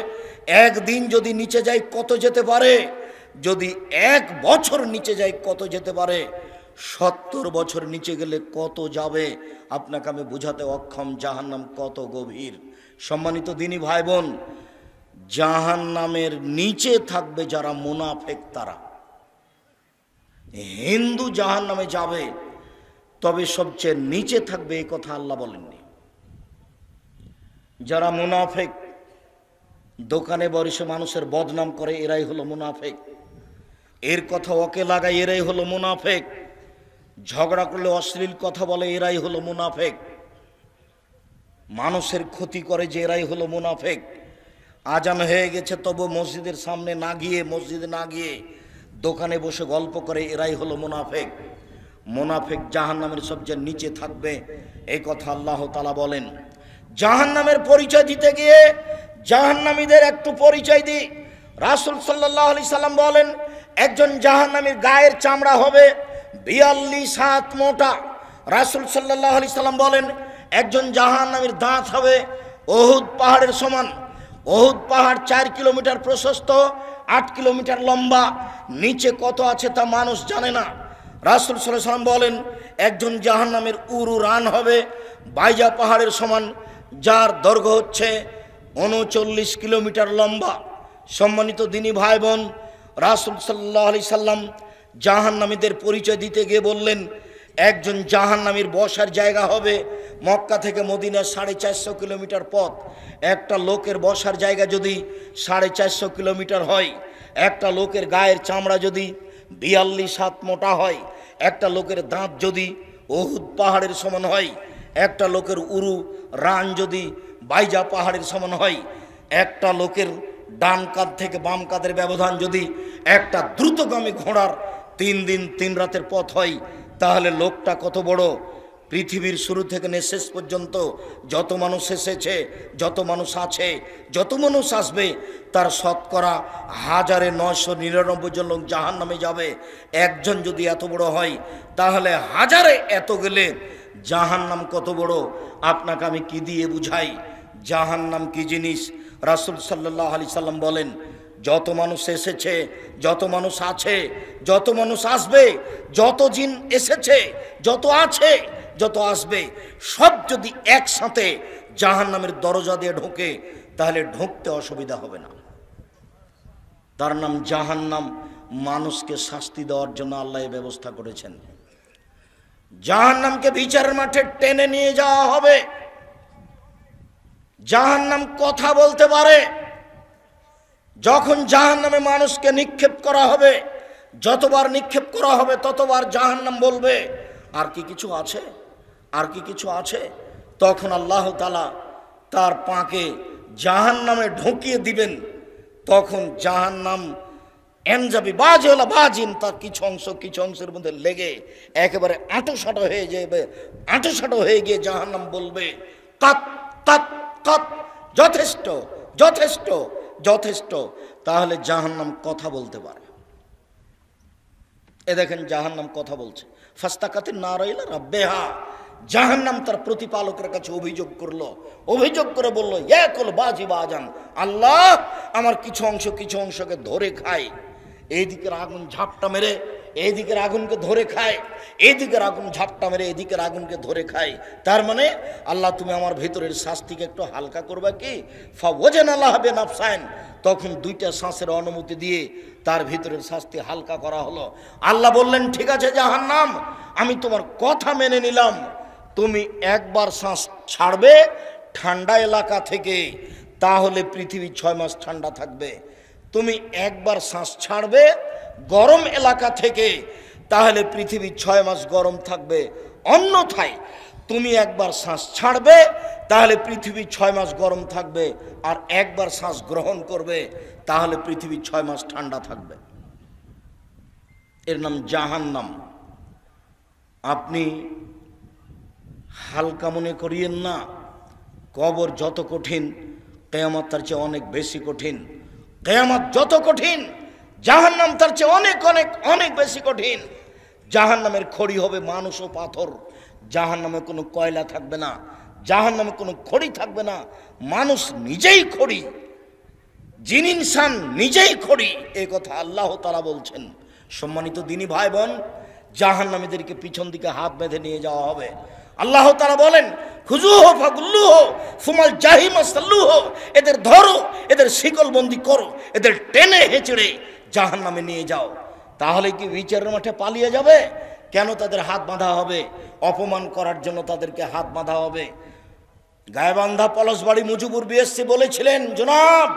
S1: 1 দিন যদি নিচে যায় কত যেতে পারে? যদি 1 বছর নিচে যায় কত যেতে পারে? 70 বছর নিচে গেলে কত যাবে? আপনাকে আমি বোঝাতে অক্ষম জাহান্নাম কত গভীর। সম্মানিত দিনী ভাই বোন, জাহান্নামের নিচে থাকবে যারা মুনাফেক, তারা। হিন্দু জাহান্নামে যাবে, তবে সবচেয়ে নিচে থাকবে, এই কথা আল্লাহ বলেননি। যারা মুনাফেক, দোকানে বসে মানুষের বদনাম করে, এরাই হলো মুনাফেক। এর কথা ওকে লাগায়, এরাই হলো মুনাফেক। ঝগড়া করলে অশ্লীল কথা বলে, এরাই হলো মুনাফেক। মানুষের ক্ষতি করে, যে এরাই হলো মুনাফেক। আজান হয়ে গেছে তবু মসজিদের সামনে না গিয়ে, মসজিদে না গিয়ে দোকানে বসে গল্প করে, এরাই হলো মুনাফেক। মুনাফেক জাহান্নামের সবচেয়ে নিচে থাকবে, এই কথা আল্লাহ তাআলা বলেন। জাহান্নামের পরিচয় দিতে গিয়ে জাহান্নামীদের একটু পরিচয় দিই। রাসূল সাল্লাল্লাহু আলাইহি সাল্লাম বলেন, একজন জাহান্নামীর গায়ের চামড়া হবে 42 হাত মোটা। রাসূল সাল্লাল্লাহু আলাইহি সাল্লাম বলেন, একজন জাহান্নামীর দাঁত হবে উহুদ পাহাড়ের সমান। উহুদ পাহাড় 4 কিলোমিটার প্রশস্ত, 8 কিলোমিটার লম্বা। নিচে কত আছে তা মানুষ জানে না। রাসূল সাল্লাল্লাহু আলাইহি সাল্লাম বলেন, একজন জাহান্নামের উরু রান হবে বাইজা পাহাড়ের সমান, যার দৈর্ঘ্য হচ্ছে 39 কিলোমিটার লম্বা। সম্মানিত দিনী ভাই বোন, রাসূল সাল্লাল্লাহু আলাইহি সাল্লাম জাহান্নামীদের পরিচয় দিতে গিয়ে বললেন, একজন জাহান্নামীর বসার জায়গা হবে মক্কা থেকে মদিনা 450 কিলোমিটার পথ। একটা লোকের বসার জায়গা যদি 450 কিলোমিটার হয়, একটা লোকের গায়ের চামড়া যদি 42 হাত মোটা হয়, একটা লোকের দাঁত যদি উহুদ পাহাড়ের সমান হয়, একটা লোকের উরু রান যদি বাইজা পাহাড়ের সমান হয়, একটা লোকের ডান কাঁধ থেকে বাম কাঁধের ব্যবধান যদি একটা দ্রুতগামী ঘোড়ার 3 দিন 3 রাতের পথ হয়, তাহলে লোকটা কত বড়। পৃথিবীর শুরু থেকে শেষ পর্যন্ত যত মানুষ এসেছে, যত মানুষ আছে, যত মানুষ আসবে, তার শতকরা 1999 জন লোক জাহান্নামে যাবে। একজন যদি এত বড় হয়, তাহলে হাজারে এত গেলে জাহান্নাম কত বড় আপনাকে আমি কি দিয়ে বুঝাই। জাহান্নাম কি জিনিস রাসূল সাল্লাল্লাহু আলাইহি সাল্লাম বলেন, যত মানুষ এসেছে, যত মানুষ আছে, যত মানুষ আসবে, যত জিন এসেছে, যত আছে, যত আসবে, সব যদি একসাথে জাহান্নামের দরজা দিয়ে ঢোকে, তাহলে ঢুকতে অসুবিধা হবে না। তার নাম জাহান্নাম। মানুষকে শাস্তি দেওয়ার জন্য আল্লাহ এই ব্যবস্থা করেছেন। জাহান্নামকে বিচারের মাঠে টেনে নিয়ে যাওয়া হবে। জাহান্নাম কথা বলতে পারে। যখন জাহান্নামে মানুষকে নিক্ষেপ করা হবে, যতবার নিক্ষেপ করা হবে ততবার জাহান্নাম বলবে, আর কি কিছু আছে, আর কি কিছু আছে। তখন আল্লাহ তাআলা তার পাকে জাহান্নামে ঢুকিয়ে দিবেন। তখন জাহান্নাম এনজাবি বাজেলা বাজিন, তার কিছু অংশের মধ্যে লেগে একেবারে আঁটোসাঁটো হয়ে যাবে। আঁটোসাঁটো হয়ে গিয়ে জাহান্নাম বলবে, কাত কাত কাত, যথেষ্ট যথেষ্ট যথেষ্ট। তাহলে জাহান্নাম কথা বলতে পারে। এ দেখেন জাহান্নাম কথা বলছে। ফাস্তাকাতিন নারাইলা রাব্বিহা, জাহান্নাম তার প্রতিপালকের কাছে অভিযোগ করলো। অভিযোগ করে বলল, ইয়াকুল বাজি বাজান, আল্লাহ আমার কিছু অংশকে ধরে খায়। এইদিকের আগুন ঝাপটা মেরে এইদিকের আগুনকে ধরে খায়, এইদিকের আগুন ঝাপটা মেরে এদিকের আগুনকে ধরে খায়। তার মানে আল্লাহ তুমি আমার ভেতরের শাস্তিকে একটু হালকা করবে কি? ফাওয়াজান আল্লাহ বে নাফসাইন, তখন 2টা শ্বাসের অনুমতি দিয়ে তার ভিতরের শাস্তি হালকা করা হলো। আল্লাহ বললেন, ঠিক আছে জাহান্নাম, আমি তোমার কথা মেনে নিলাম। তুমি একবার শ্বাস ছাড়বে ঠান্ডা এলাকা থেকে, তাহলে পৃথিবী 6 মাস ঠান্ডা থাকবে। তুমি একবার শ্বাস ছাড়বে গরম এলাকা থেকে, তাহলে পৃথিবী 6 মাস গরম থাকবে। অন্যথায় তুমি একবার শ্বাস ছাড়বে, তাহলে পৃথিবী 6 মাস গরম থাকবে। আর একবার শ্বাস গ্রহণ করবে, তাহলে পৃথিবী 6 মাস ঠান্ডা থাকবে। এর নাম জাহান্নাম। আপনি হালকা মনে করিয়েন না। কবর যত কঠিন, কিয়ামত তার চেয়ে অনেক বেশি কঠিন। কিয়ামত যত কঠিন, জাহান্নাম তার চেয়ে অনেক অনেক অনেক বেশি কঠিন। জাহান্নামের খড়ি হবে মানুষ ও পাথর। জাহান্নামে কোনো কয়লা থাকবে না, জাহান্নামে কোনো খড়ি থাকবে না। মানুষ নিজেই খড়ি, জিন ইনসান নিজেই খড়ি, এই কথা আল্লাহ তাআলা বলছেন। সম্মানিত দিনী ভাই বোন, জাহান্নামীদেরকে পিছন দিকে হাত বেঁধে নিয়ে যাওয়া হবে। আল্লাহ তাআলা বলেন, খুজুহু ফাগুল্লুহু সুমাল জাহিমা সাল্লুহু, এদের ধরো, এদের শিকলবন্দি করো, এদের টেনে হেঁচড়ে জাহান্নামে নিয়ে যাও। তাহলে কি বিচারের মাঠে পালিয়ে যাবে? কেন তাদের হাত বাঁধা হবে? অপমান করার জন্য তাদেরকে হাত বাঁধা হবে। গায়েবান্ধা পলাশবাড়ি মুজিবুর বিএসসি বলেছিলেন, জনাব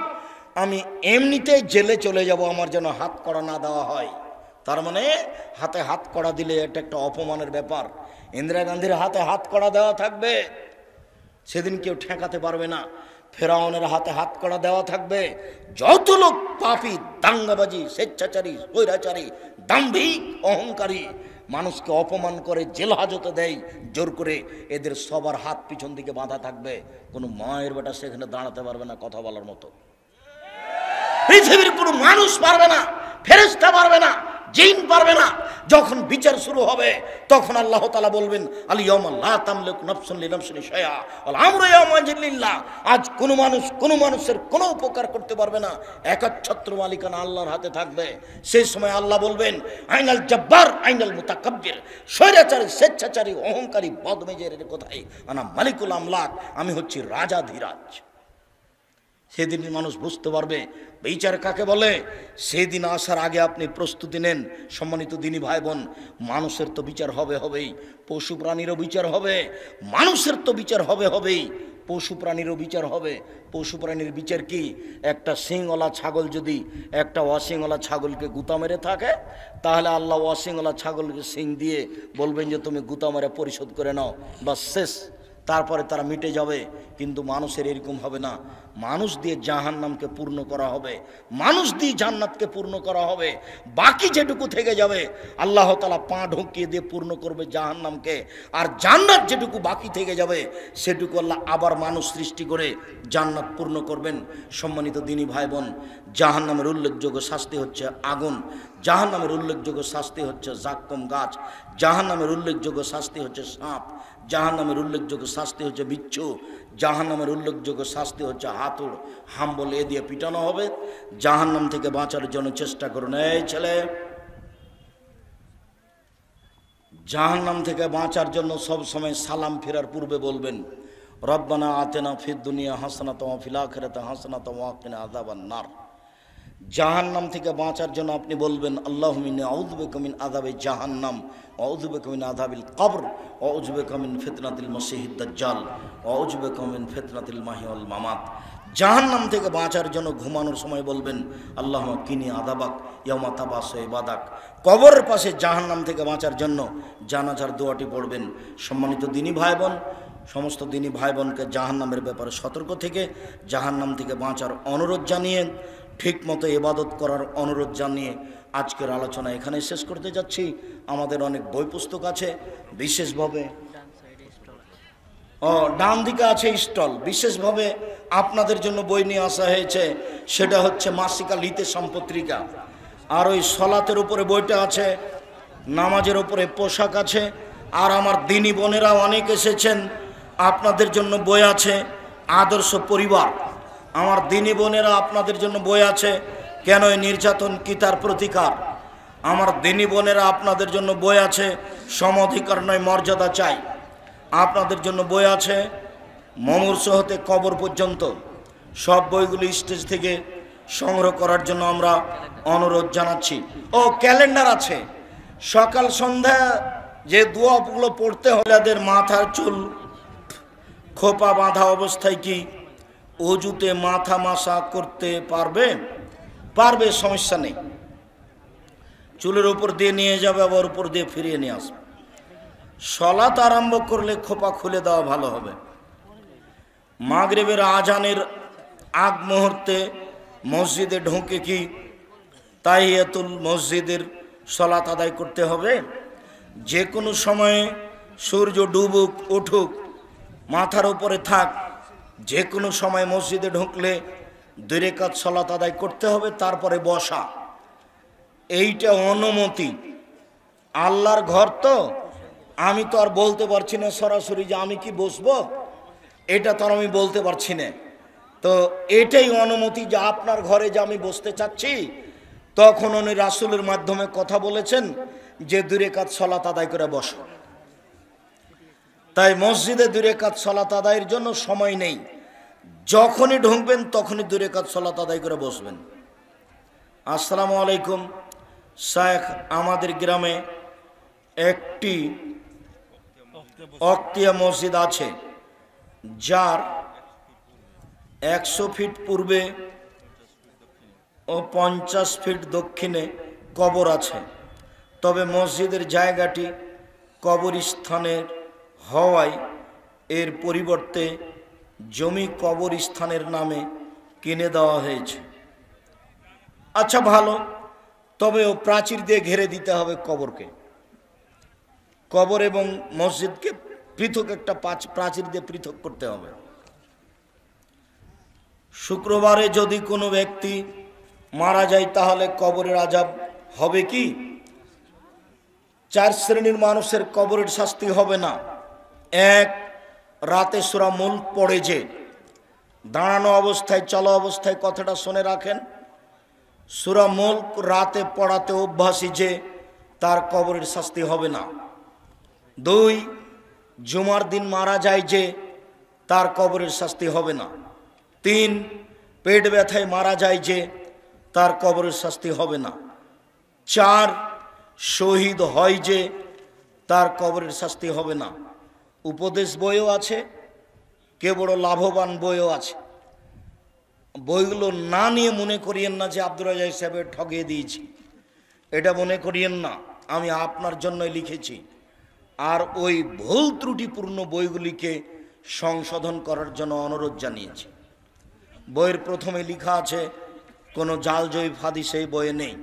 S1: আমি এমনিতেই জেলে চলে যাব, আমার যেন হাত কড়া না দেওয়া হয়। তার মানে হাতে হাত কড়া দিলে এটা একটা অপমানের ব্যাপার। ইন্দিরা গান্ধীর হাতে হাত কড়া দেওয়া থাকবে, সেদিন কেউ ঠেকাতে পারবে না। ফেরাউনের হাতে হাত কড়া দেওয়া থাকবে। যত লোক পাপী, দাঙ্গাবাজি, স্বেচ্ছাচারী, স্বৈরাচারী, দাম্ভিক, অহংকারী, মানুষকে অপমান করে জেল হাজতে দেয় জোর করে, এদের সবার হাত পিছন দিকে বাঁধা থাকবে। কোনো মায়ের বেটা সেখানে দাঁড়াতে পারবে না কথা বলার মতো। পৃথিবীর কোনো মানুষ পারবে না, ফেরেশতা পারবে না, জিন পারবে না। যখন বিচার শুরু হবে, তখন আল্লাহ তাআলা বলবেন, আল ইয়াউমা লা তামলিকু নাফসুন লিনাফসিন শাইআ ওয়াল আমরু ইয়াওমাইযিন লিল্লাহ। আজ কোনো মানুষের কোনো উপকার করতে পারবে না, একচ্ছত্র মালিকানা আল্লাহর হাতে থাকবে। সেই সময় আল্লাহ বলবেন, আইনাল জব্বার আইনাল মুতাকাব্বির, স্বৈরাচারী, স্বেচ্ছাচারী, অহংকারী, বদমেজের কোথায়? আনা মালিকুল আমলাক, আমি হচ্ছি রাজাধিরাজ। সেদিন মানুষ বুঝতে পারবে বিচার কাকে বলে। সেদিন আসার আগে আপনি প্রস্তুতি নেন। সম্মানিত দিনী ভাই বোন, মানুষের তো বিচার হবেই, পশু প্রাণীরও বিচার হবে। মানুষের তো বিচার হবেই, পশু প্রাণীরও বিচার হবে। পশু প্রাণীর বিচার কি? একটা শিংওয়ালা ছাগল যদি একটা অশিংওয়ালা ছাগলকে গুতা মেরে থাকে, তাহলে আল্লাহ অশিংওয়ালা ছাগলকে শিং দিয়ে বলবেন যে তুমি গুতা মেরে পরিশোধ করে নাও, বা শেষ, তারপরে তারা মিটে যাবে। কিন্তু মানুষের এরকম হবে না। মানুষ দিয়ে জাহান্নামকে পূর্ণ করা হবে, মানুষ দিয়ে জান্নাতকে পূর্ণ করা হবে। বাকি যেটুকু থেকে যাবে আল্লাহ তাআলা পা ঢুকিয়ে দিয়ে পূর্ণ করবে জাহান্নামকে। আর জান্নাত যেটুকু বাকি থেকে যাবে সেটুকু আল্লাহ আবার মানুষ সৃষ্টি করে জান্নাত পূর্ণ করবেন। সম্মানিত দিনী ভাই বোন, জাহান্নামের উল্লেখযোগ্য শাস্তি হচ্ছে আগুন, জাহান্নামের উল্লেখযোগ্য শাস্তি হচ্ছে জাক্কুম গাছ, জাহান্নামের উল্লেখযোগ্য শাস্তি হচ্ছে সাপ, জাহান্নামের উল্লেখযোগ্য শাস্তি হচ্ছে বিচ্ছু, জাহান্নামের উল্লেখযোগ্য শাস্তি হচ্ছে হাতুড়, হাম্বল এ দিয়ে পিটানো হবে। জাহান্নাম থেকে বাঁচার জন্য চেষ্টা করুন। এই ছেলে, জাহান্নাম থেকে বাঁচার জন্য সব সময় সালাম ফেরার পূর্বে বলবেন রব্বানা আতেনা ফিদ দুনিয়া হাসানাতাও ওয়া ফিল আখিরাতি হাসানাতাও ওয়া কিনা আযাবান নার। জাহান্নাম থেকে বাঁচার জন্য আপনি বলবেন আল্লাহুম্মা ইন্নী আউযু বিকা মিন আযাবি জাহান্নাম ওয়া আউযু বিকা মিন আযাবিল কবর ওয়া আউযু বিকা মিন ফিতনাতিল মাসিহিদ দাজ্জাল ওয়া আউযু বিকা মিন ফিতনাতিল মাহইয়া ওয়াল মামাত। জাহান্নাম থেকে বাঁচার জন্য ঘুমানোর সময় বলবেন আল্লাহুম্মা কিনি আযাবাক ইয়াওমা তাবাসু ইবাদাক। কবরের পাশে জাহান্নাম থেকে বাঁচার জন্য জানাজার দোয়াটি পড়বেন। সম্মানিত দিনী ভাই বোন, সমস্ত দিনী ভাই বোনকে জাহান্নামের ব্যাপারে সতর্ক থেকে জাহান্নাম থেকে বাঁচার অনুরোধ জানিয়ে, ঠিকমতো ইবাদত করার অনুরোধ জানিয়ে আজকের আলোচনা এখানে শেষ করতে যাচ্ছি। আমাদের অনেক বই পুস্তক আছে, বিশেষভাবে ডান দিকে আছে স্টল, বিশেষভাবে আপনাদের জন্য বই নিয়ে আসা হয়েছে। সেটা হচ্ছে মাসিকা লিতে সম্পত্রিকা। আর ওই সলাতের উপরে বইটা আছে, নামাজের উপরে পোশাক আছে। আর আমার দিনী বোনেরা অনেক এসেছেন, আপনাদের জন্য বই আছে আদর্শ পরিবার। আমার দিনী বোনেরা আপনাদের জন্য বই আছে কেন এই নির্যাতন কি তার প্রতিকার। আমার দিনী বোনেরা আপনাদের জন্য বই আছে সম অধিকার নয় মর্যাদা চাই। আপনাদের জন্য বই আছে মমূর্ষ হতে কবর পর্যন্ত। সব বইগুলি স্টেজ থেকে সংগ্রহ করার জন্য আমরা অনুরোধ জানাচ্ছি। ও ক্যালেন্ডার আছে, সকাল সন্ধ্যা যে দোয়াগুলো পড়তে হয়, তাদের মাথার চুল খোপা বাঁধা অবস্থায় কি অজুতে মাথা মাসা করতে পারবে, সমস্যা নেই। চুলের উপর দিয়ে নিয়ে যাবে, আবার উপর দিয়ে ফিরিয়ে নিয়ে আসবে। সলাত আরম্ভ করলে খোপা খুলে দেওয়া ভালো হবে। মাগরিবের আজানের আগ মুহূর্তে মসজিদে ঢুকে কি তাহিয়াতুল মসজিদের সলাত আদায় করতে হবে? যে কোনো সময়ে সূর্য ডুবুক উঠুক মাথার উপরে থাক, যে কোনো সময় মসজিদে ঢুকলে 2 রাকাত সলাত আদায় করতে হবে, তারপরে বসা। এইটা অনুমতি। আল্লাহর ঘর তো, আমি তো আর বলতে পারছি না সরাসরি যে আমি কি বসবো, এটা তো আর আমি বলতে পারছি না। তো এটাই অনুমতি যে আপনার ঘরে যে আমি বসতে চাচ্ছি, তখন উনি রাসূলের মাধ্যমে কথা বলেছেন যে 2 রাকাত সলাত আদায় করে বসো। তাই মসজিদে 2 রাকাত সলাত আদায়ের জন্য সময় নেই, যখনই ঢুকবেন তখনই 2 রাকাত সলাত আদায় করে বসবেন। আসসালামু আলাইকুম। শেখ, আমাদের গ্রামে একটি অক্তিয়া মসজিদ আছে, যার 100 ফিট পূর্বে ও 50 ফিট দক্ষিণে কবর আছে। তবে মসজিদের জায়গাটি কবরস্থানের হওয়ায় এর পরিবর্তে জমি কবরস্থানের নামে কিনে দেওয়া হয়েছে। আচ্ছা, ভালো, তবে ও প্রাচীর দিয়ে ঘিরে দিতে হবে কবরকে। কবর এবং মসজিদকে পৃথক একটা প্রাচীর দিয়ে পৃথক করতে হবে। শুক্রবারে যদি কোনো ব্যক্তি মারা যায় তাহলে কবরের আযাব হবে কি? 4 শ্রেণীর মানুষের কবরের শাস্তি হবে না। 1, রাতে সূরা মুলক পড়ে যে, দাঁড়ানো অবস্থায় চলা অবস্থায়, কথাটা শুনে রাখেন, সূরা মুলক রাতে পড়াতে অভ্যাসী যে, তার কবরের শাস্তি হবে না। 2, জুমার দিন মারা যায় যে, তার কবরের শাস্তি হবে না। 3, পেট ব্যথায় মারা যায় যে, তার কবরের শাস্তি হবে না। 4 শহীদ হয় যে, তার কবরের শাস্তি হবে না। উপদেশ বইও আছে, কে বড় লাভবান বইও আছে। বইগুলো না নিয়ে মনে করিয়েন না যে আব্দুর রাজ্জাক সাহেবের ঠগিয়ে দিয়েছি, এটা মনে করিয়েন না। আমি আপনার জন্যই লিখেছি। আর ওই ভুল ত্রুটিপূর্ণ বইগুলিকে সংশোধন করার জন্য অনুরোধ জানিয়েছি। বইয়ের প্রথমে লেখা আছে কোনো জাল জয়ীফ হাদিস এই বইয়ে নেই,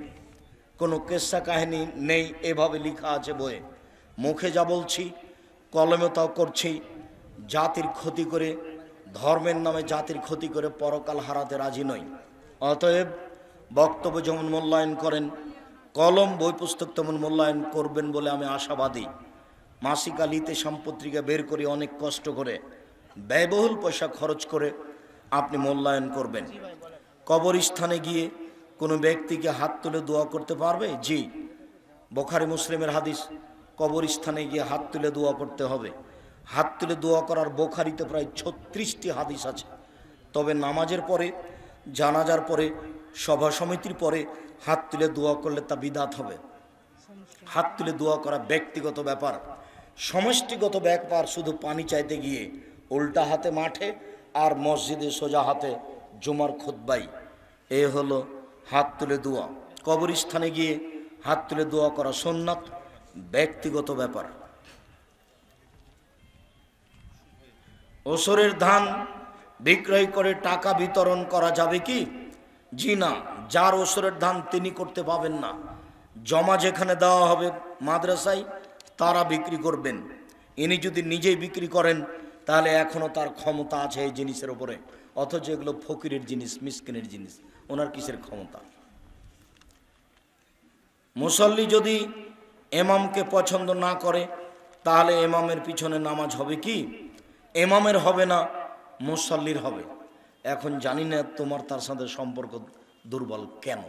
S1: কোনো কেসা কাহিনী নেই, এভাবে লেখা আছে বইয়ে। মুখে যা বলছি কলমে তাও করছি। জাতির ক্ষতি করে, ধর্মের নামে জাতির ক্ষতি করে পরকাল হারাতে রাজি নই। অতএব বক্তব্য যেমন মূল্যায়ন করেন, কলম বই পুস্তক তেমন মূল্যায়ন করবেন বলে আমি আশাবাদী। মাসিক আলিতে সম্পত্রিকা বের করে অনেক কষ্ট করে, ব্যয়বহুল পয়সা খরচ করে আপনি মূল্যায়ন করবেন। কবরস্থানে গিয়ে কোনো ব্যক্তিকে হাত তুলে দোয়া করতে পারবে? জি, বুখারী মুসলিমের হাদিস, কবরস্থানে গিয়ে হাত তুলে দোয়া করতে হবে। হাত তুলে দোয়া করার বুখারীতে প্রায় 36টি হাদিস আছে। তবে নামাজের পরে, জানাজার পরে, সভা সমিতির পরে হাত তুলে দোয়া করলে তা বিদআত হবে। হাত তুলে দোয়া করা ব্যক্তিগত ব্যাপার, সমষ্টিগত ব্যাপার শুধু পানি চাইতে গিয়ে উল্টা হাতে মাঠে আর মসজিদে সোজা হাতে জুমার খুতবাই, এ হলো হাত তুলে দোয়া। কবরস্থানে গিয়ে হাত তুলে দোয়া করা সুন্নাত, ব্যক্তিগত ব্যাপার। ওসরের ধান বিক্রয় করে টাকা বিতরণ করা যাবে কি? জি না, যার ওসরের ধান তিনি করতে পাবেন না। জমা যেখানে দেওয়া হবে মাদ্রাসায়, তারা বিক্রি করবেন। ইনি যদি নিজেই বিক্রি করেন তাহলে এখনও তার ক্ষমতা আছে এই জিনিসের উপরে, অথচ এগুলো ফকিরের জিনিস, মিসকিনের জিনিস, ওনার কিসের ক্ষমতা? মুসল্লি যদি ইমামকে পছন্দ না করে তাহলে ইমামের পিছনে নামাজ হবে কি? ইমামের হবে না, মুসল্লির হবে। এখন জানি না তোমার তার সাথে সম্পর্ক দুর্বল কেন।